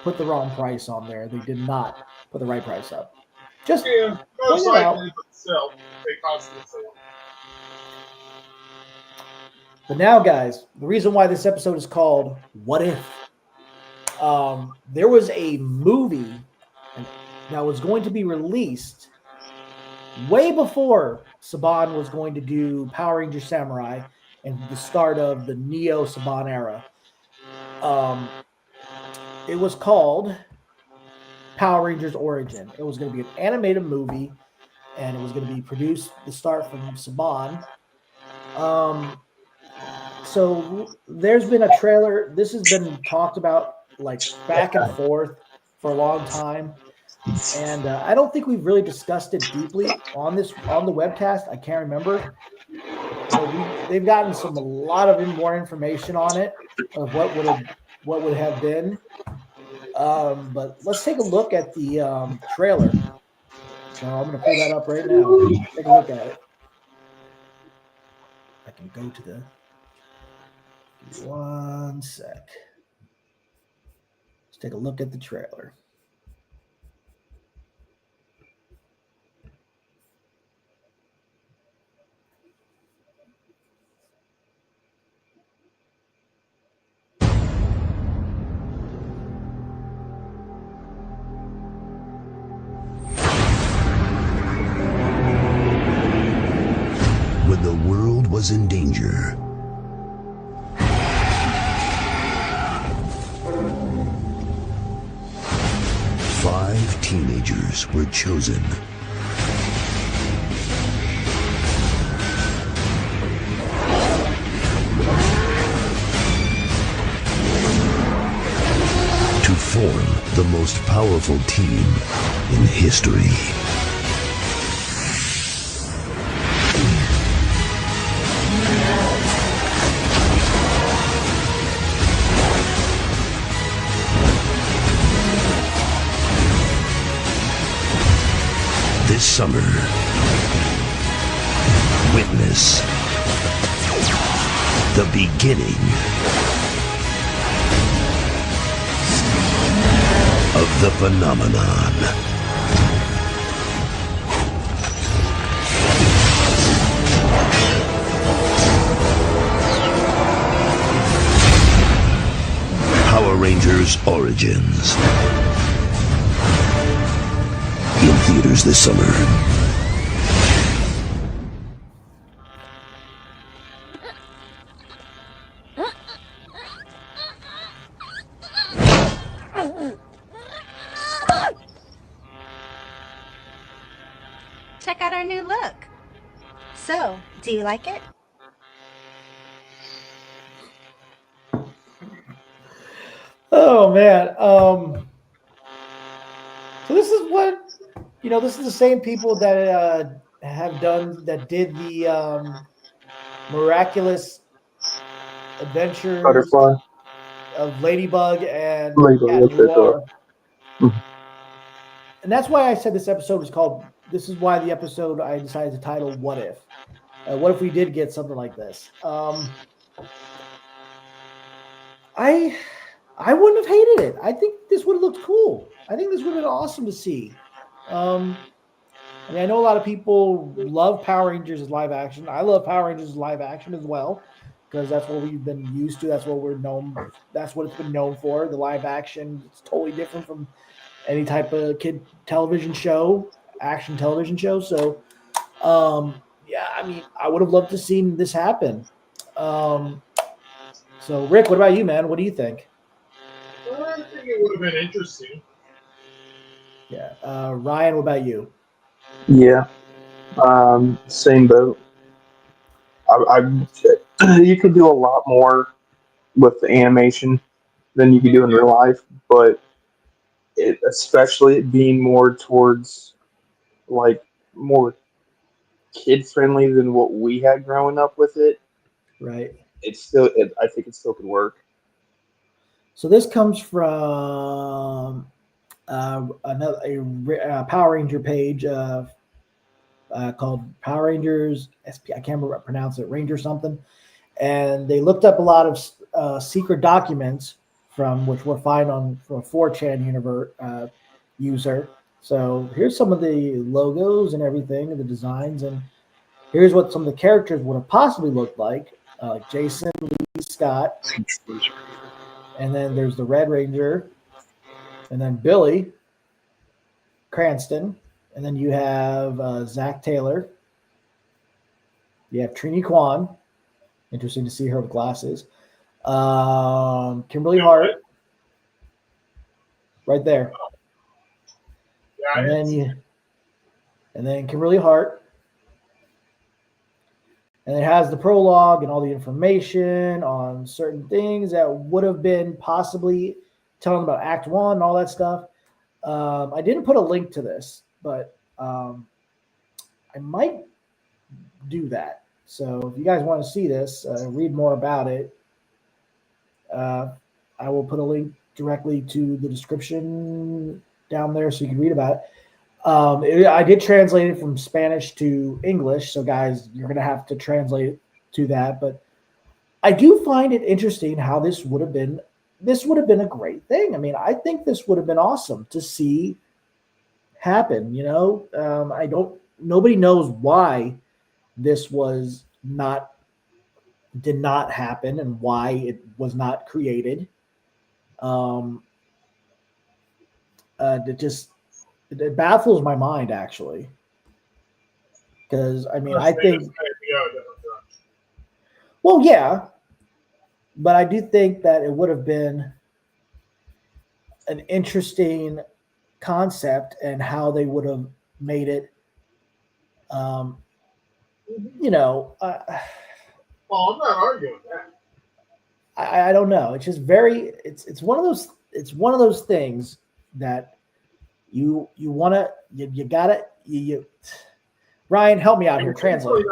put the wrong price on there. They did not put the right price up. Just yeah, most point it out. likely, but still, they cost the sale. But now, guys, the reason why this episode is called "What If." There was a movie that was going to be released way before Saban was going to do Power Ranger Samurai and the start of the Neo Saban era. It was called Power Rangers Origin. It was going to be an animated movie, and it was going to be produced the start from Saban. So there's been a trailer. This has been talked about like back and forth for a long time. And I don't think we've really discussed it deeply on the webcast. I can't remember. But they've gotten a lot of more information on it of what would have been. But let's take a look at the trailer. So I'm going to pull that up right now. Take a look at it. I can go to the. Give me 1 sec. Let's take a look at the trailer. When the world was in danger, five teenagers were chosen. To form the most powerful team in history. This summer, witness the beginning of the phenomenon. Power Rangers Origins. In theaters this summer. Check out our new look. So, do you like it? Oh man. So this is what this is the same people that did the miraculous adventures Butterfly. of Ladybug and Ladybug, Cat that's it, Noir. Mhm. And that's why I said this episode was called this is why the episode I decided to title "What If." What if we did get something like this? I wouldn't have hated it. I think this would have looked cool. I think this would have been awesome to see. I mean, I know a lot of people love Power Rangers as live action. I love Power Rangers as live action as well because that's what we've been used to. That's what we're known. That's what it's been known for. The live action. It's totally different from any type of kid television show, action television show. So, yeah, I mean, I would have loved to see this happen. So, Rick, what about you, man? What do you think? I think it would have been interesting. Yeah, Ryan, what about you? Yeah, same boat. You could do a lot more with the animation than you could do in real life, but especially it being more towards like more kid friendly than what we had growing up with it. Right. I think it still could work. So this comes from another Power Ranger page called Power Rangers SP. I can't remember pronounce it, Ranger something. And they looked up a lot of secret documents from which we'll find on from a 4chan universe user. So here's some of the logos and everything, and the designs, and here's what some of the characters would have possibly looked like Jason Lee Scott, and then there's the Red Ranger, and then Billy Cranston, and then you have Zach Taylor. You have Trini Kwan. Interesting to see her with glasses. Kimberly Hart, right there, Yeah, and then Kimberly Hart, and it has the prologue and all the information on certain things that would have been possibly telling about Act One and all that stuff. I didn't put a link to this, but I might do that. So if you guys want to see this, read more about it, I will put a link directly to the description down there so you can read about it. I did translate it from Spanish to English, so guys, you're going to have to translate it to that. But I do find it interesting how this would have been. This would have been a great thing. I mean, I think this would have been awesome to see happen. You know, I don't. Nobody knows why this did not happen and why it was not created. Um, it baffles my mind actually, because I mean I think well yeah, but I do think that it would have been an interesting concept and how they would have made it. Um, you know, well, I'm not arguing that. I don't know. It's just very. It's one of those. It's one of those things that you wanna you gotta you. Ryan, help me out here. Translate.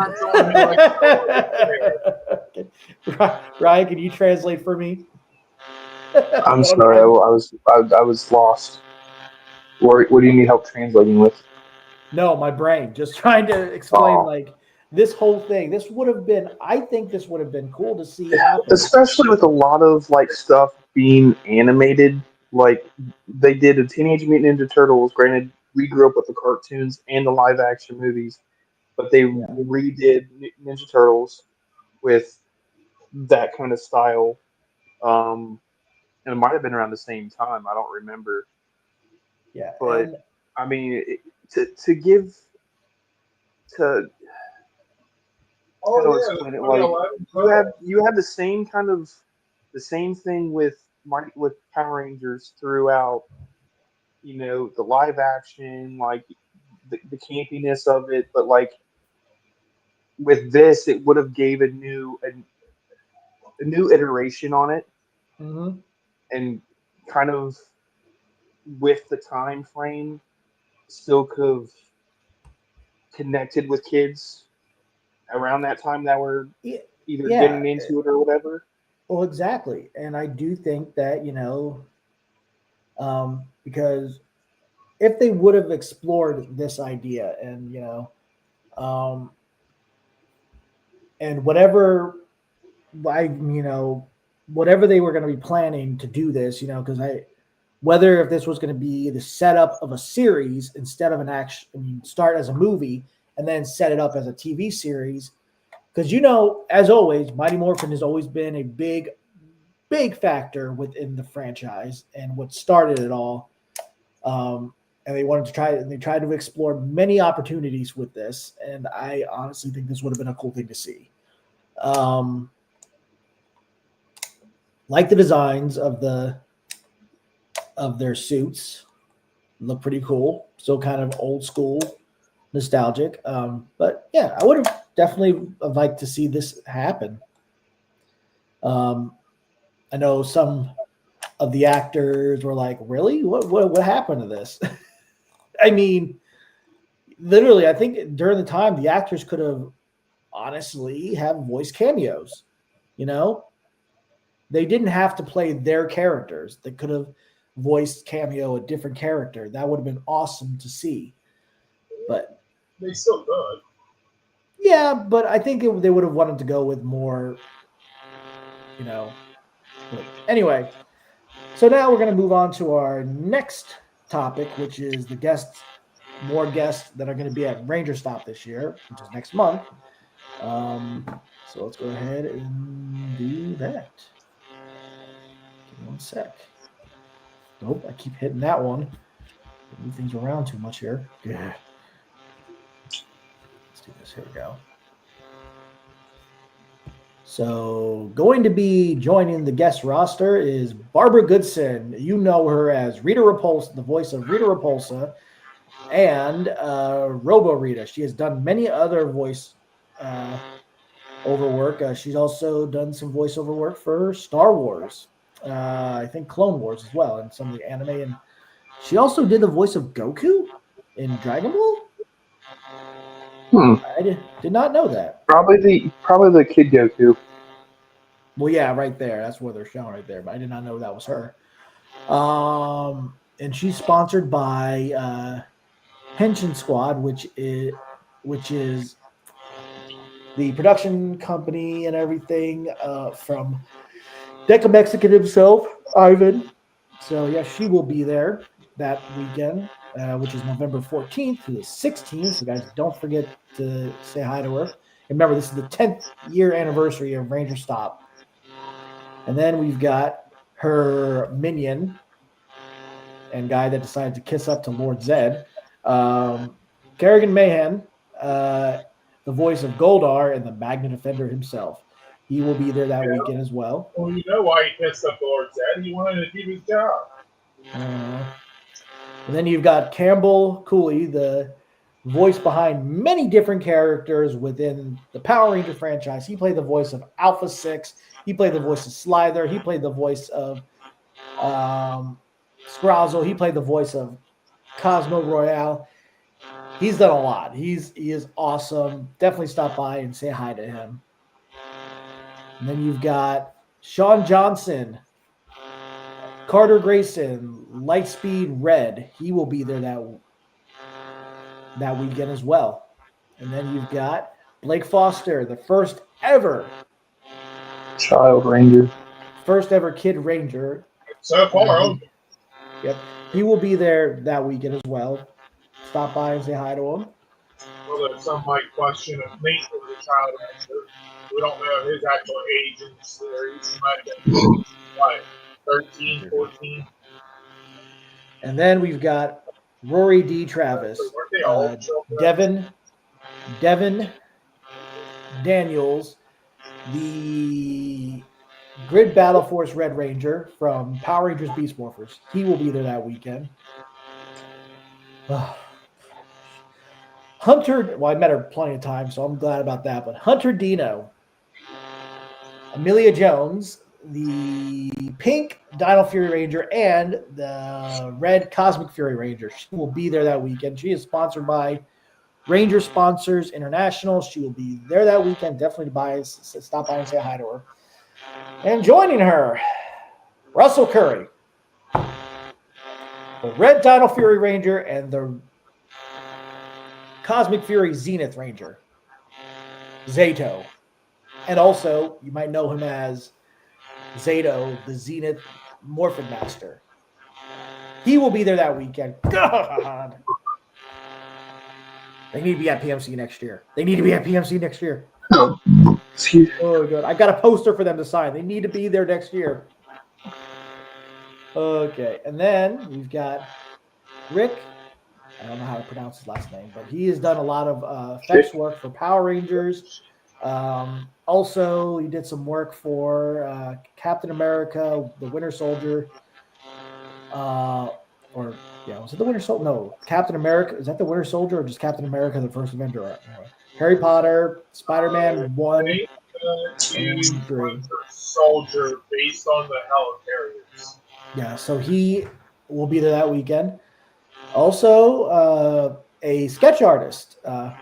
Ryan, can you translate for me? I'm sorry, I was lost. What do you need help translating with? No, my brain. Just trying to explain like this whole thing. This would have been. I think this would have been cool to see happen. Especially with a lot of like stuff being animated. Like they did a Teenage Mutant Ninja Turtles. Granted, we grew up with the cartoons and the live action movies, but they redid Ninja Turtles with that kind of style. And it might have been around the same time. I don't remember. Yeah, But I mean, to give to how to explain it, like you have the same kind of the same thing with Power Rangers throughout. You know, the live action, like the campiness of it, but like with this, it would have gave a new iteration on it, and kind of with the time frame, still could have connected with kids around that time that were either getting into it or whatever. Well, exactly, and I do think that because if they would have explored this idea and and whatever whatever they were going to be planning to do this, because whether if this was going to be the setup of a series instead of an action, start as a movie and then set it up as a TV series. Because, as always, Mighty Morphin has always been a big factor within the franchise and what started it all. And they tried to explore many opportunities with this. And I honestly think this would have been a cool thing to see. Like the designs of their suits look pretty cool. Still kind of old school, nostalgic. But yeah, I would have definitely liked to see this happen. I know some of the actors were like, "Really? What happened to this?" I mean, literally, I think during the time the actors could have honestly have voice cameos. They didn't have to play their characters. They could have voiced cameo a different character. That would have been awesome to see. But They still could. yeah, but I think they would have wanted to go with more, But anyway, so now we're going to move on to our next topic, which is more guests that are going to be at Ranger Stop this year, which is next month. So let's go ahead and do that. Give me one sec. Nope, I keep hitting that one. Move things around too much here. Yeah. Let's do this. Here we go. So going to be joining the guest roster is Barbara Goodson. You know her as Rita Repulsa, the voice of Rita Repulsa, and Robo Rita. She has done many other voice over work. She's also done some voiceover work for Star Wars, I think Clone Wars as well, and some of the anime. And she also did the voice of Goku in Dragon Ball. I did not know that. Probably the Kid Goku. Well, yeah, right there. That's where they're showing right there. But I did not know that was her. And she's sponsored by Henshin Squad, which is the production company and everything from Deca Mexican himself, Ivan. So yeah, she will be there that weekend, which is November 14th to the 16th. So guys, don't forget to say hi to her. And remember, this is the 10th year anniversary of Ranger Stop. And then we've got her minion and guy that decided to kiss up to Lord Zed, Kerrigan Mahan, the voice of Goldar and the Magna Defender himself. He will be there that weekend as well. Well, you know why he pissed up Lord Zed. He wanted to keep his job. And then you've got Campbell Cooley, the voice behind many different characters within the Power Ranger franchise. He played the voice of Alpha 6. He played the voice of Slither. He played the voice of Scrozzle. He played the voice of Cosmo Royale. He's done a lot. He is awesome. Definitely stop by and say hi to him. And then you've got Sean Johnson, Carter Grayson, Lightspeed Red. He will be there that weekend as well. And then you've got Blake Foster, the first ever Child Ranger. First ever Kid Ranger. So far, Yep. He will be there that weekend as well. Stop by and say hi to him. well, there's some might question if Nate was a child ranger. We don't know his actual age in the series. He might have been, what, 13, 14? And then we've got Rory D. Travis, So weren't they all children? Devin Daniels, the Grid Battle Force Red Ranger from Power Rangers Beast Morphers. He will be there that weekend. Hunter, well, I met her plenty of times, so I'm glad about that. But Hunter Dino, Amelia Jones, the pink Dino Fury Ranger, and the red Cosmic Fury Ranger. She will be there that weekend. She is sponsored by Ranger Sponsors International. She will be there that weekend. Definitely stop by and say hi to her. And joining her, Russell Curry. the Red Dino Fury Ranger and the Cosmic Fury Zenith Ranger, Zato. And also, you might know him as Zato, the Zenith Morphin Master. He will be there that weekend. God. They need to be at PMC next year. Excuse- Oh, good. I got a poster for them to sign. They need to be there next year. Okay. And then we've got Rick. I don't know how to pronounce his last name, but he has done a lot of effects work for Power Rangers. Also, he did some work for Captain America, the Winter Soldier. Was it the Winter Soldier? No, Captain America. Is that the Winter Soldier or just Captain America, the First Avenger? Harry Potter, Spider-Man 1, He's and 3. Winter Soldier based on the helicarriers. Yeah, so he will be there that weekend. Also, a sketch artist, an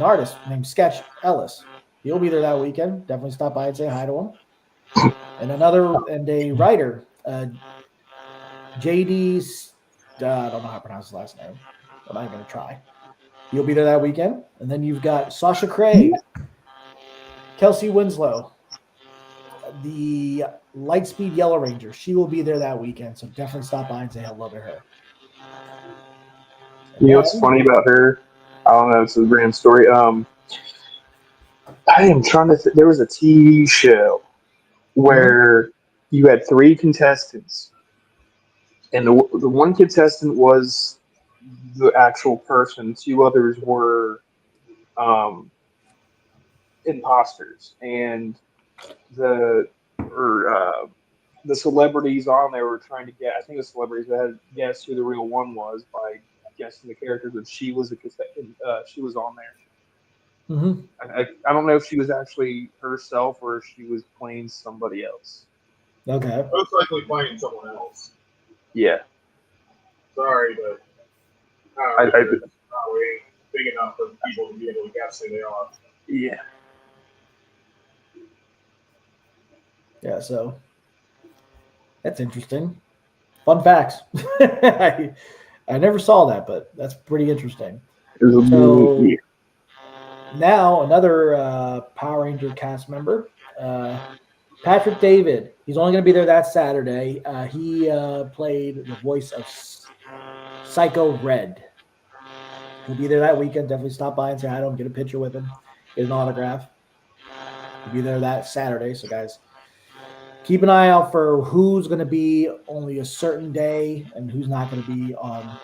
artist named Sketch Ellis. He'll be there that weekend. Definitely stop by and say hi to him. And a writer, JD. I don't know how to pronounce his last name. I'm not going to try. He'll be there that weekend. And then you've got Sasha Craig, Kelsey Winslow, the Lightspeed Yellow Ranger. She will be there that weekend. So definitely stop by and say hello to her. You know what's funny about her? I don't know. It's a random story. I am trying to. There was a TV show where you had 3 contestants, and the one contestant was the actual person. 2 others were imposters, and the celebrities on there were trying to get. I think the celebrities had guessed who the real one was by guessing the characters, and she was she was on there. Mm-hmm. I don't know if she was actually herself or if she was playing somebody else. Okay. Most likely playing someone else. Yeah. Sorry, but I probably ain't big enough for people to be able to guess who they are. yeah. Yeah, so that's interesting. Fun facts. I never saw that, but that's pretty interesting. So now another Power Ranger cast member, Patrick David. He's only going to be there that Saturday. He played the voice of Psycho Red. He'll be there that weekend. Definitely stop by and say hi to him, get a picture with him, get an autograph. He'll be there that Saturday. So, guys, keep an eye out for who's going to be only a certain day and who's not going to be on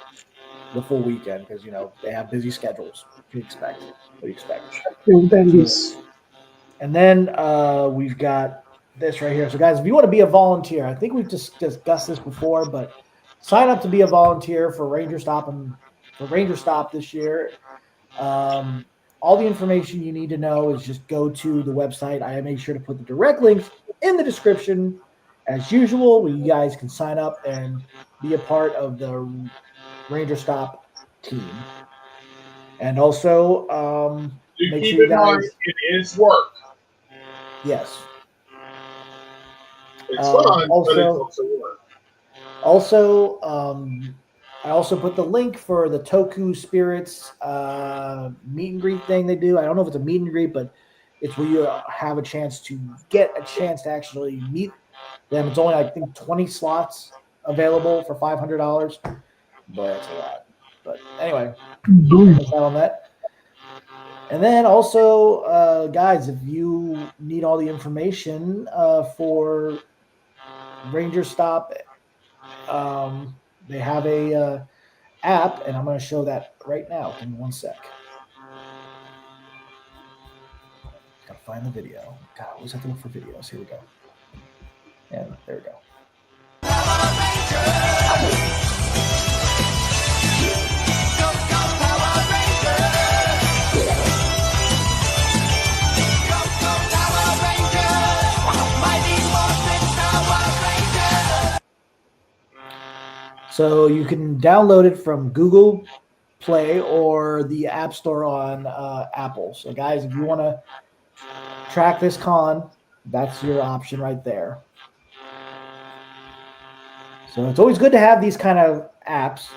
the full weekend because, they have busy schedules. What do you expect? And then we've got this right here. So, guys, if you want to be a volunteer, I think we've just discussed this before, but sign up to be a volunteer for Ranger Stop this year. All the information you need to know is just go to the website. I make sure to put the direct links in the description. As usual, where you guys can sign up and be a part of the Ranger Stop team. And also, make sure you guys. It is work. Yes. It's fun, but it's also work. Also, I also put the link for the Toku Spirits meet and greet thing they do. I don't know if it's a meet and greet, but it's where you have a chance to actually meet them. It's only, I think, 20 slots available for $500. Boy, that's a lot. But anyway, that's that on that. And then also, guys, if you need all the information for Ranger Stop, they have a app, and I'm going to show that right now. Give me one sec. Gotta find the video. God, I always have to look for videos. Here we go. And there we go. So you can download it from Google Play or the App Store on Apple. So guys, if you want to track this con, that's your option right there. So it's always good to have these kind of apps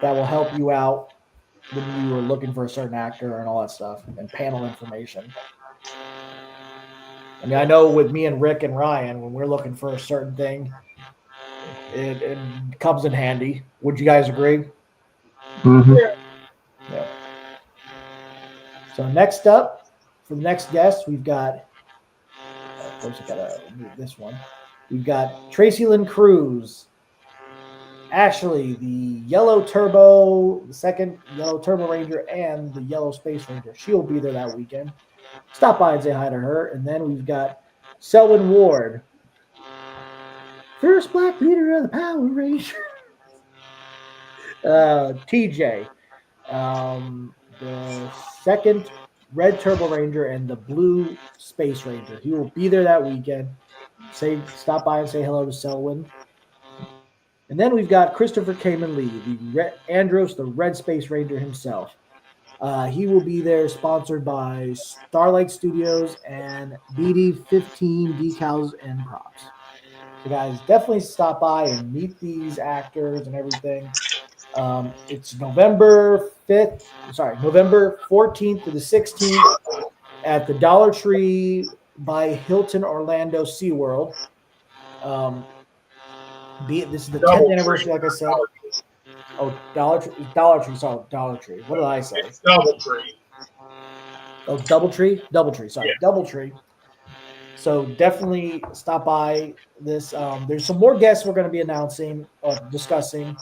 that will help you out when you are looking for a certain actor and all that stuff, and panel information. I mean, I know with me and Rick and Ryan, when we're looking for a certain thing, it comes in handy. Would you guys agree? Mm-hmm. Yeah. So next up, for the next guest, we've got. Of course, I gotta move this one. We've got Tracy Lynn Cruz, Ashley, the Yellow Turbo, the second Yellow Turbo Ranger, and the Yellow Space Ranger. She'll be there that weekend. Stop by and say hi to her. And then we've got Selwyn Ward, first black leader of the Power Rangers. TJ, the second Red Turbo Ranger, and the Blue Space Ranger. He will be there that weekend. Stop by and say hello to Selwyn. And then we've got Christopher Kamen Lee, Andros, the Red Space Ranger himself. He will be there, sponsored by Starlight Studios and BD15 Decals and Props. So, guys, definitely stop by and meet these actors and everything. It's November 14th to the 16th at the Dollar Tree by Hilton Orlando SeaWorld. This is the 10th anniversary, like I said. Oh, Dollar Tree. Sorry, Dollar Tree. What did I say? It's DoubleTree. Oh, DoubleTree. Sorry, Yeah. DoubleTree. So definitely stop by this. There's some more guests we're going to be announcing or discussing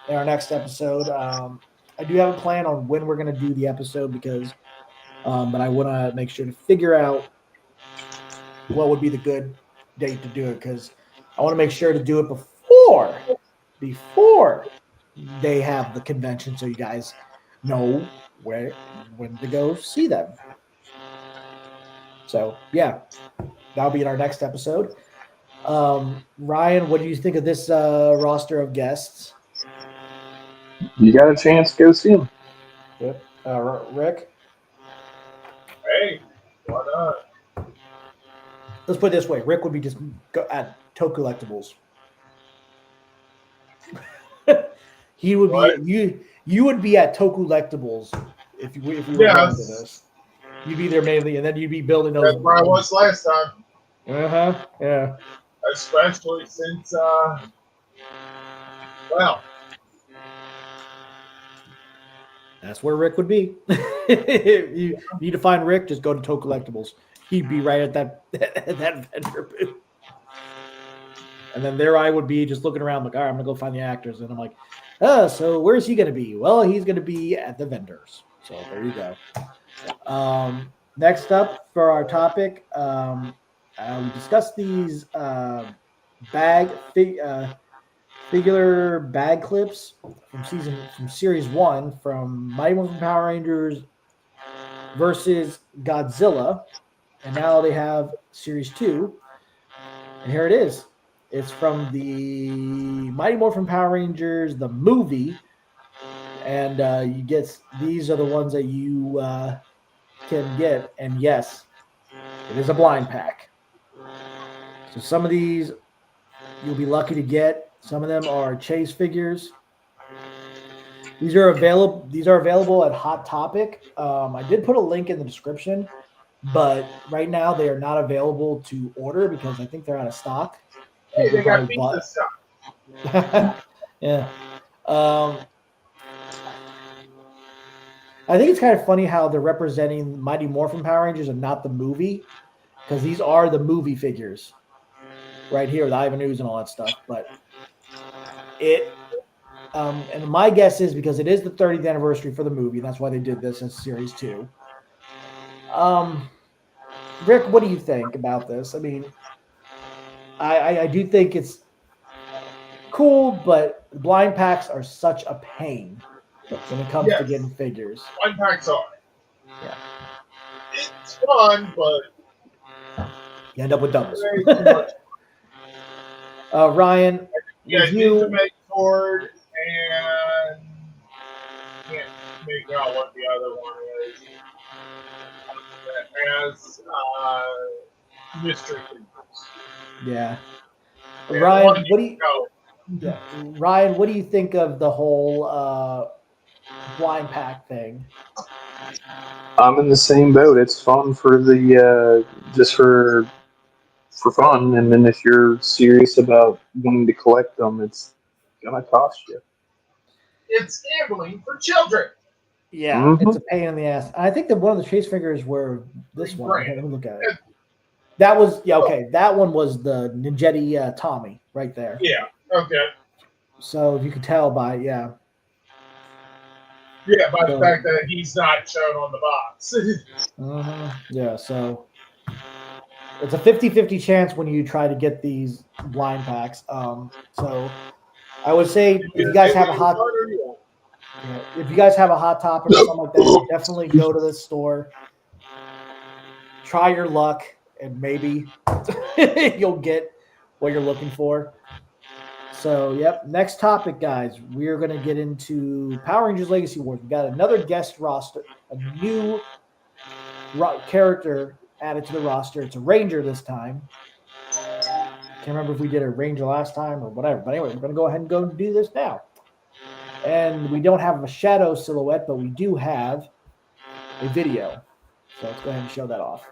in our next episode. I do have a plan on when we're going to do the episode because, but I want to make sure to figure out what would be the good date to do it because I want to make sure to do it before they have the convention, so you guys know when to go see them. So yeah, that'll be in our next episode. Ryan, what do you think of this roster of guests? You got a chance, go see them. Yep. Rick? Hey, why not? Let's put it this way. Rick would be just at Tokullectibles. He would be you would be at Tokullectibles if we were going to this. You'd be there mainly, and then you'd be building those. That's where I was last time. Yeah. Especially since, that's where Rick would be. If you need to find Rick, just go to Tokullectibles. He'd be right at that vendor booth. And then there I would be just looking around like, all right, I'm going to go find the actors. And I'm like, so where's he going to be? Well, he's going to be at the vendors. So there you go. Next up for our topic, we discussed these figular bag clips from series 1 from Mighty Morphin Power Rangers versus Godzilla, and now they have series 2, and here it is. It's from the Mighty Morphin Power Rangers, the movie, and these are the ones that you can get, and yes, it is a blind pack. So some of these you'll be lucky to get. Some of them are chase figures. These are available at Hot Topic. I did put a link in the description, but right now they are not available to order because I think they're out of stock. hey, they got pizza stuff. Yeah. I think it's kind of funny how they're representing Mighty Morphin Power Rangers and not the movie, because these are the movie figures right here with Ivan Ooze and all that stuff. But and my guess is because it is the 30th anniversary for the movie, that's why they did this in series 2. Rick, what do you think about this? I mean, I do think it's cool, but blind packs are such a pain when it comes to getting figures. Blind packs are. Yeah. It's fun, but you end up with doubles. Ryan, you guys need to make Ford and can't make out what the other one is. That has mystery figures. Yeah. Ryan, what do you? Yeah, Ryan, what do you think of the whole blind pack thing? I'm in the same boat. It's fun for the just for fun, and then if you're serious about wanting to collect them, it's gonna cost you. It's gambling for children. Yeah, Mm-hmm. it's a pain in the ass. I think that one of the chase figures were this one. Right. Here, let me look at it. That was okay. That one was the Ninjetti Tommy right there. Yeah. Okay. So if you could tell by Yeah, by the So- fact that he's not shown on the box. yeah, so it's a 50-50 chance when you try to get these blind packs. So I would say if you guys have a hot topic or something like that, definitely go to this store. Try your luck, and maybe you'll get what you're looking for. So, yep. Next topic, guys. We're going to get into Power Rangers Legacy Wars. We got another guest roster, a new character added to the roster. It's a Ranger this time. Can't remember if we did a Ranger last time or whatever. But anyway, we're going to go ahead and go do this now. And we don't have a shadow silhouette, but we do have a video. So let's go ahead and show that off.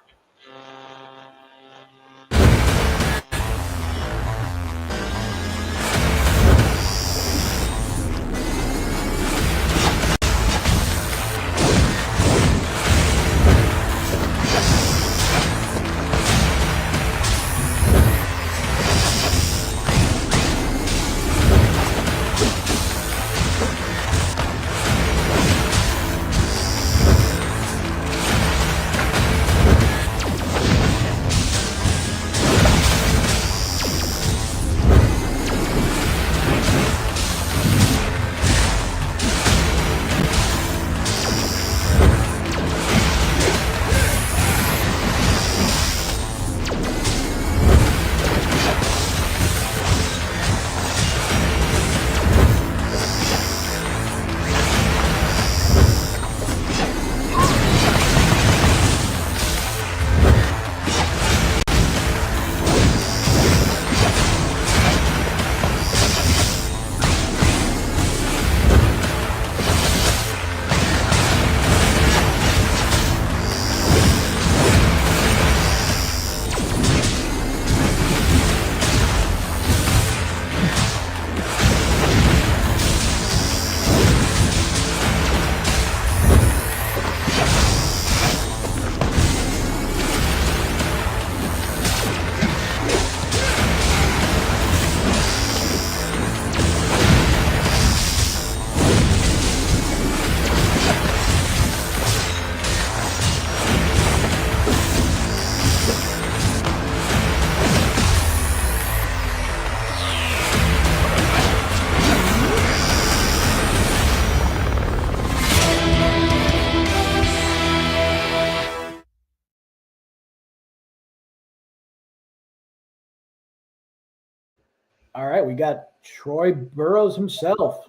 All right, we got Troy Burrows himself.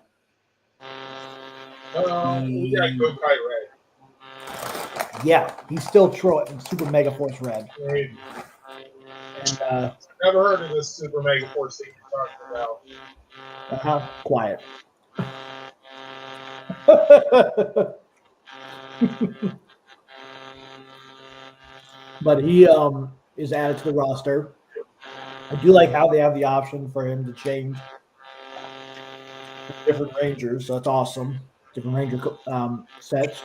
We got Go Kite Red. Yeah, he's still Troy, Super Mega Force Red. Right. And Never heard of this Super Mega Force that you're talking about. Quiet. But he is added to the roster. I do like how they have the option for him to change different Rangers. So that's awesome. Different Ranger sets.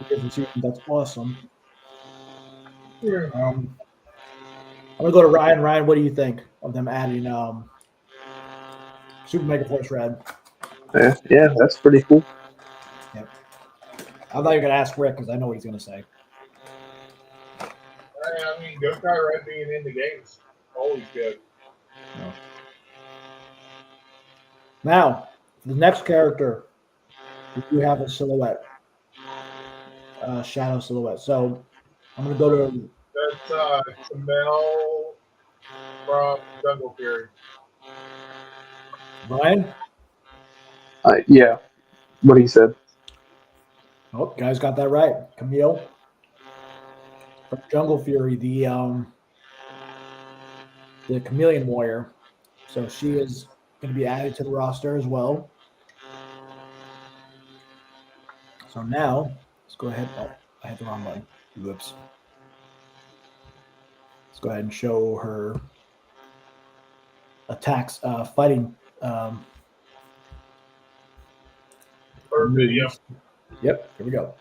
Different seasons. That's awesome. I'm gonna go to Ryan. Ryan, what do you think of them adding Super Mega Force Red? Yeah, that's pretty cool. Yep. I thought you were gonna ask Rick because I know what he's gonna say. I mean, Go Kite Red being in the games, always good. No. Now, for the next character, we do have a silhouette, shadow silhouette. So I'm gonna go to That's Camille from Jungle Fury. Ryan. Yeah, what he said. Oh, guys got that right. Camille from Jungle Fury, the Chameleon Warrior. So she is going to be added to the roster as well. So now, let's go ahead. Oh, I hit the wrong button. Whoops. Let's go ahead and show her attacks, fighting. Or video. moves. Yep, here we go.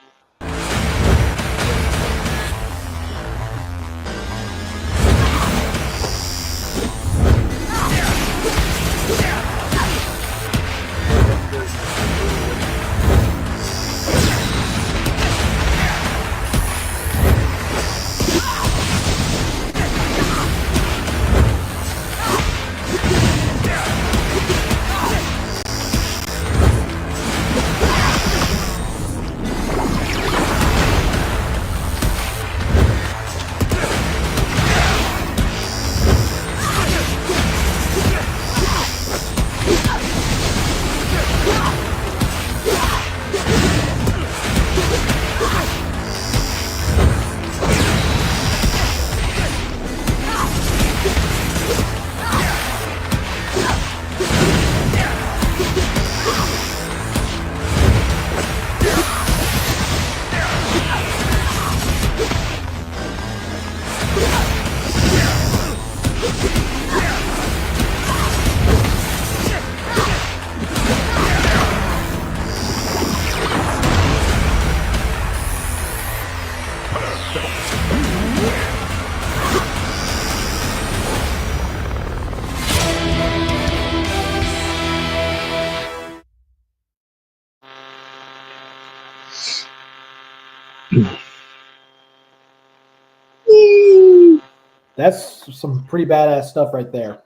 That's some pretty badass stuff right there.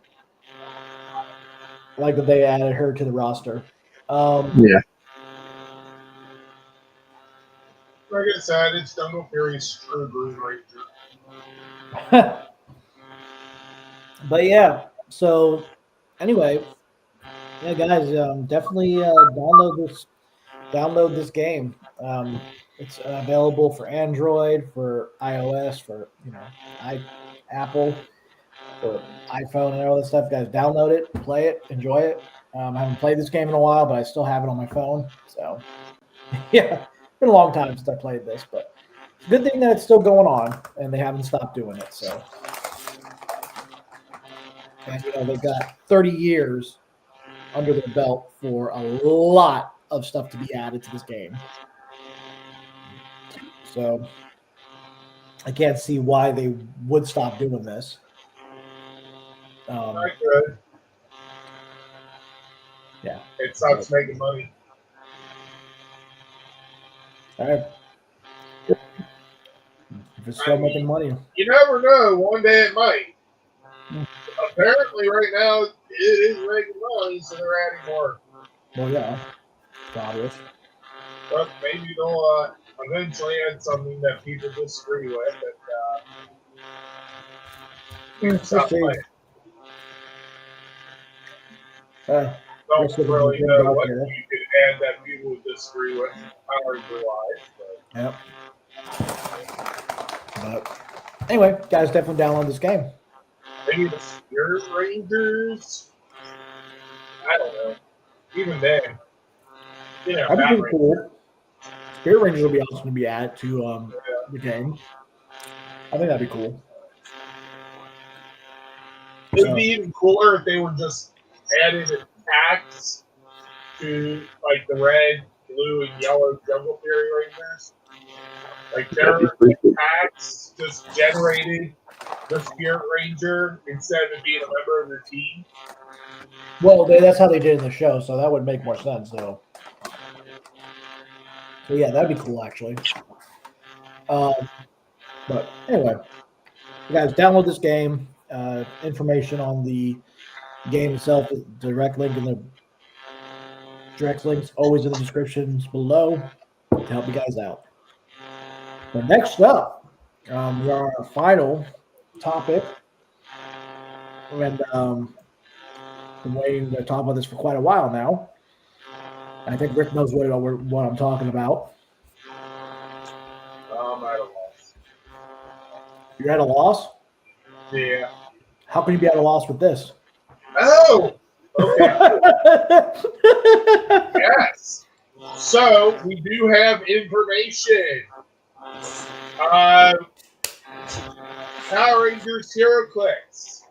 I like that they added her to the roster. Yeah. Like I said, it's Jungle Fury's Screw Green Ranger. But yeah, so anyway, yeah, guys, definitely download this game. It's available for Android, for iOS, for Apple, for iPhone, and all this stuff. Guys, download it, play it, enjoy it. I haven't played this game in a while, but I still have it on my phone. So yeah, been a long time since I played this, but it's a good thing that it's still going on and they haven't stopped doing it. So, and they've got 30 years under their belt for a lot of stuff to be added to this game. So I can't see why they would stop doing this. Not good. Yeah. It sucks making money. All right. If it's still making money. You never know. One day it might. Apparently, right now, it is making money, so they're adding more. Well, yeah. It's obvious. But maybe they'll eventually add something that people disagree with. And stop playing. Don't really know what you could add that people would disagree with. I already realized. Yep. But anyway, guys, definitely download this game. Maybe the Spirit Rangers? I don't know. Even then. That'd be pretty cool. Spirit Rangers will be awesome to be added to the game. I think that'd be cool. It'd be even cooler if they were just added attacks to like the red, blue, and yellow Jungle Fury Rangers. Like their attacks just generated the Spirit Ranger instead of being a member of their team. Well, that's how they did in the show, so that would make more sense, though. So yeah, that'd be cool, actually. But anyway, you guys, download this game. Information on the game itself, direct links always in the descriptions below to help you guys out. But next up, we are on our final topic, and been waiting to talk about this for quite a while now. I think Rick knows what I'm talking about. I'm at a loss. You're at a loss? Yeah. How can you be at a loss with this? Oh! Okay. Yes. So we do have information. Power Rangers HeroClix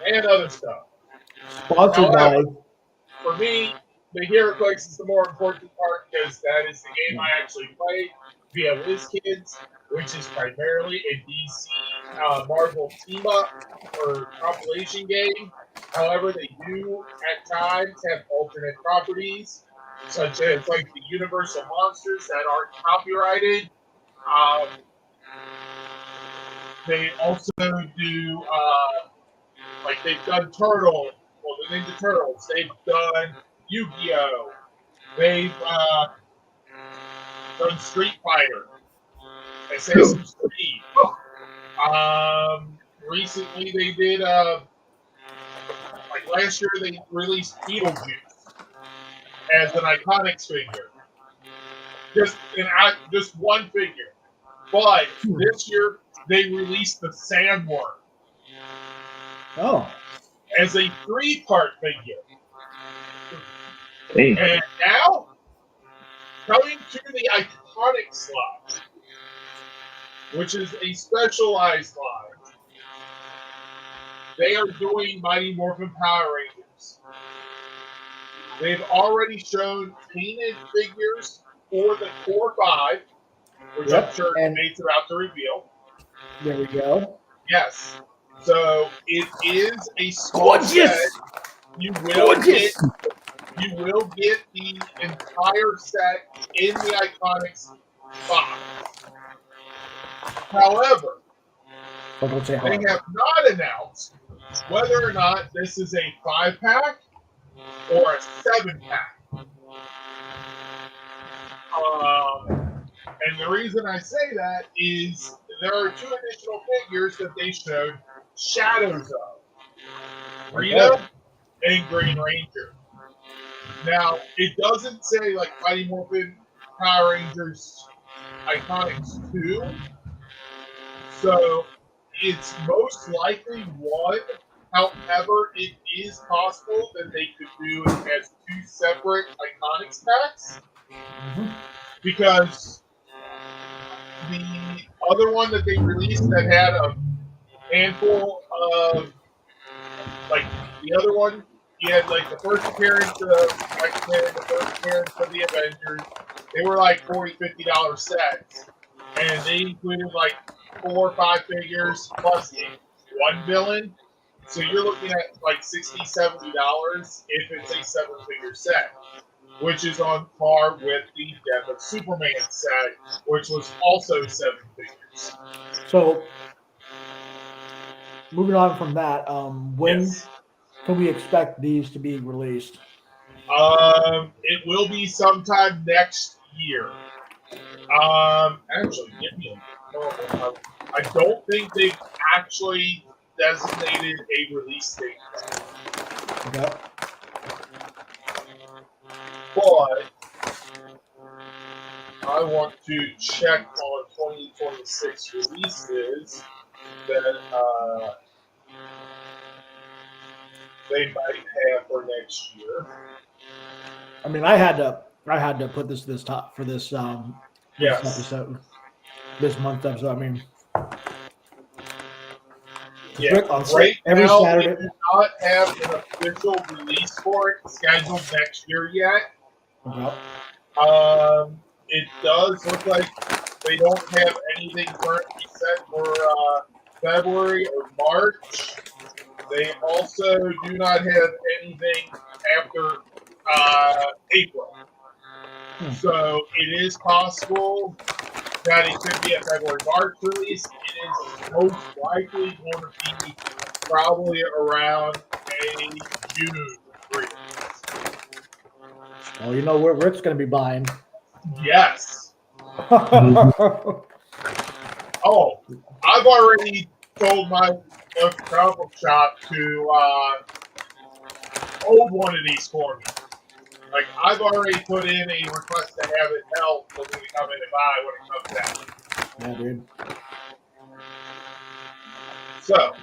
and other stuff. Sponsored by. However, for me, the HeroClix is the more important part because that is the game I actually played via WizKids, which is primarily a DC Marvel team up or compilation game. However, they do at times have alternate properties, such as like the Universal Monsters that aren't copyrighted. They also do like they've done the Ninja Turtles. They've done Yu-Gi-Oh. They've done Street Fighter, Assassin's Creed. Recently they did like last year they released Beetlejuice as an Iconics figure. Just one figure. But this year they released the Sandworm as a 3-part figure. Dang. And now coming to the Iconics line, which is a specialized line. They are doing Mighty Morphin Power Rangers. They've already shown painted figures for the Core 5, which I'm sure Nate's about to reveal. There we go. Yes. So it is a small set. You will get the entire set in the Iconics box. However, they have not announced whether or not this is a 5-pack or a 7-pack. And the reason I say that is there are 2 additional figures that they showed shadows of. Rita and Green Ranger. Now, it doesn't say like Mighty Morphin Power Rangers Iconics 2. So it's most likely 1. However, it is possible that they could do it as 2 separate Iconics packs. Because the other one that they released that had a handful of, like, the other one, you had, like, the first appearance of X-Men, the first appearance of the Avengers. They were, like, $40, $50 sets. And they included, like, 4 or 5 figures plus 1 villain. So you're looking at, like, $60, $70 if it's a 7-figure set, which is on par with the Death of Superman set, which was also 7 figures. So, moving on from that, when can we expect these to be released? It will be sometime next year. Actually, give me a moment. I don't think they've actually designated a release date yet. Okay. But I want to check on 2026 releases that they might have for next year. I mean, I had to put this top for this Yes. episode, this month episode. I mean, Yeah. Rick, on Right every now, Saturday. we do not have an official release for it scheduled next year yet. Okay. It does look like they don't have anything currently set for February or March. They also do not have anything after April. So it is possible that it could be a February-March release. It is most likely going to be probably around a June release. Well, you know where Rick's going to be buying. Yes. Oh, I've already told my comic book shop to hold one of these for me. Like, I've already put in a request to have it held for me to come in and buy when it comes out. Yeah, dude. So,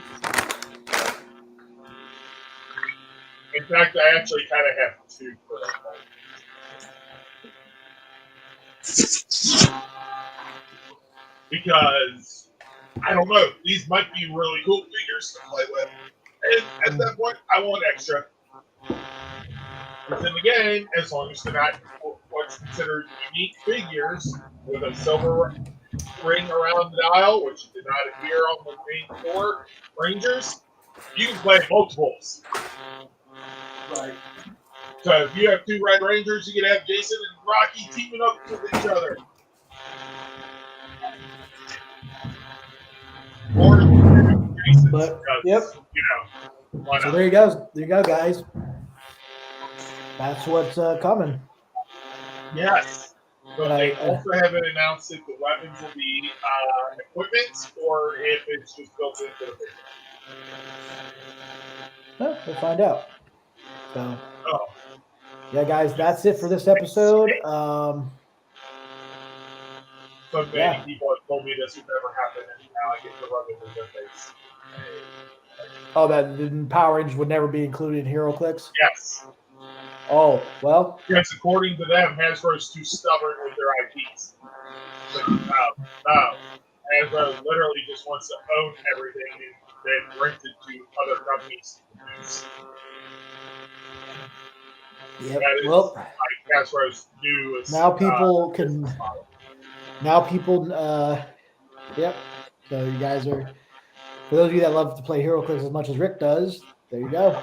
In fact, I actually kind of have two for that one. Because, I don't know, these might be really cool figures to play with. And at that point, I want extra. Within the game, as long as they're not what's considered unique figures with a silver ring around the dial, which did not appear on the main four Rangers, you can play multiples. Right. So if you have two Red Rangers, you can have Jason and Rocky teaming up with each other. Or Jason's, But, because, yep. you know, why So not? there you go. There you go, guys. That's what's coming. Yes. But And they also haven't announced if the weapons will be equipment or if it's just built into the figure. well, we'll find out. So, Oh, yeah, guys, that's it for this episode. so many Yeah. people have told me this would never happen, and now I get to rub it in their face. Oh, that the Power Rangers would never be included in HeroClix? Yes. Oh, well. Yes, according to them, Hasbro's too stubborn with their IPs. But no. Hasbro literally just wants to own everything and then rent it to other companies to use. Yep. That is Well, like Hasbro's new. now people can. business model. Now people. Yep. So you guys are. For those of you that love to play HeroClix as much as Rick does, there you go.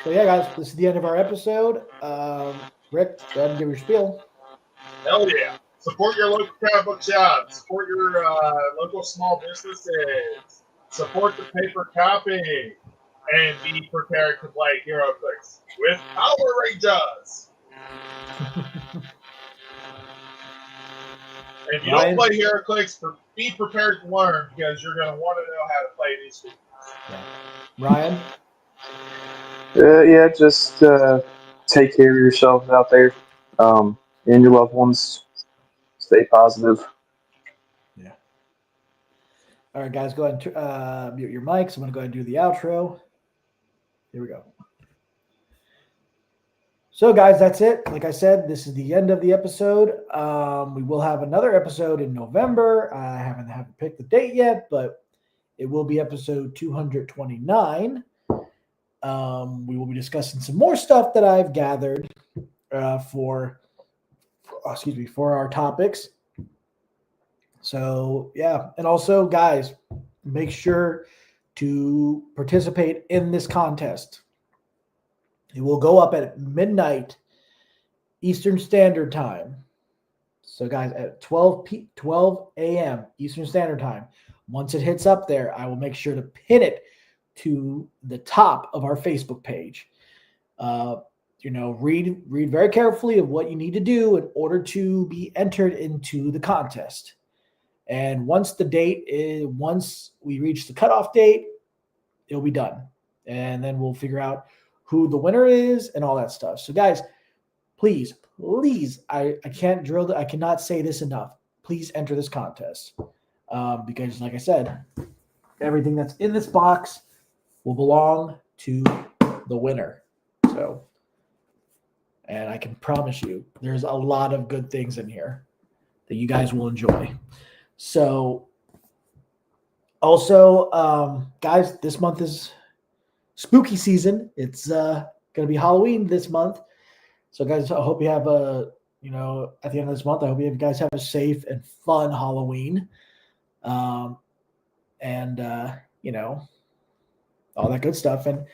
So yeah, guys, this is the end of our episode. Rick, go ahead and give your spiel. Hell yeah. Support your local comic book shop. Support your local small businesses. Support the paper copy. And be prepared to play HeroClix with Power Rangers. And if you don't play HeroClix, be prepared to learn because you're going to want to know how to play these figures. Yeah. Ryan? Yeah, just take care of yourself out there and your loved ones. Stay positive. Yeah. All right, guys, go ahead and mute your mics. I'm going to go ahead and do the outro. Here we go. So, guys, that's it. Like I said, this is the end of the episode. We will have another episode in November. I haven't picked the date yet, but it will be episode 229. We will be discussing some more stuff that I've gathered for our topics. So, yeah. And also, guys, make sure to participate in this contest. It will go up at midnight Eastern Standard Time. So, guys, at 12 a.m. Eastern Standard Time, once it hits up there, I will make sure to pin it to the top of our Facebook page. Read very carefully of what you need to do in order to be entered into the contest. And once we reach the cutoff date, it'll be done. And then we'll figure out who the winner is and all that stuff. So, guys, please, I cannot say this enough. Please enter this contest because, like I said, everything that's in this box will belong to the winner. So, and I can promise you, there's a lot of good things in here that you guys will enjoy. So, also, guys, this month is spooky season. It's going to be Halloween this month. So, guys, I hope you have at the end of this month, I hope you guys have a safe and fun Halloween. All that good stuff. And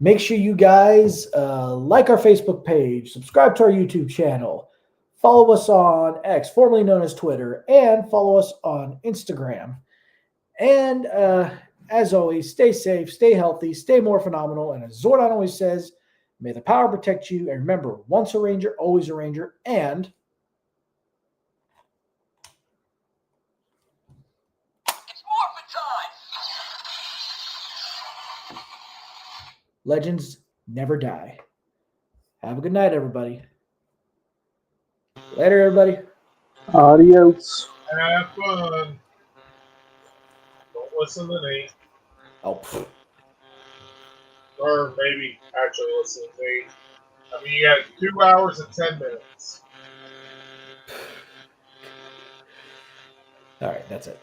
make sure you guys like our Facebook page, subscribe to our YouTube channel, follow us on X, formerly known as Twitter, and follow us on Instagram. And as always, stay safe, stay healthy, stay more phenomenal. And as Zordon always says, may the power protect you. And remember, once a Ranger, always a Ranger. And it's Morphin time! legends never die. Have a good night, everybody. Later, everybody. Adios. Have fun. Don't listen to me. Oh. Or maybe actually listen to me. I mean, you got 2 hours and 10 minutes. All right, that's it.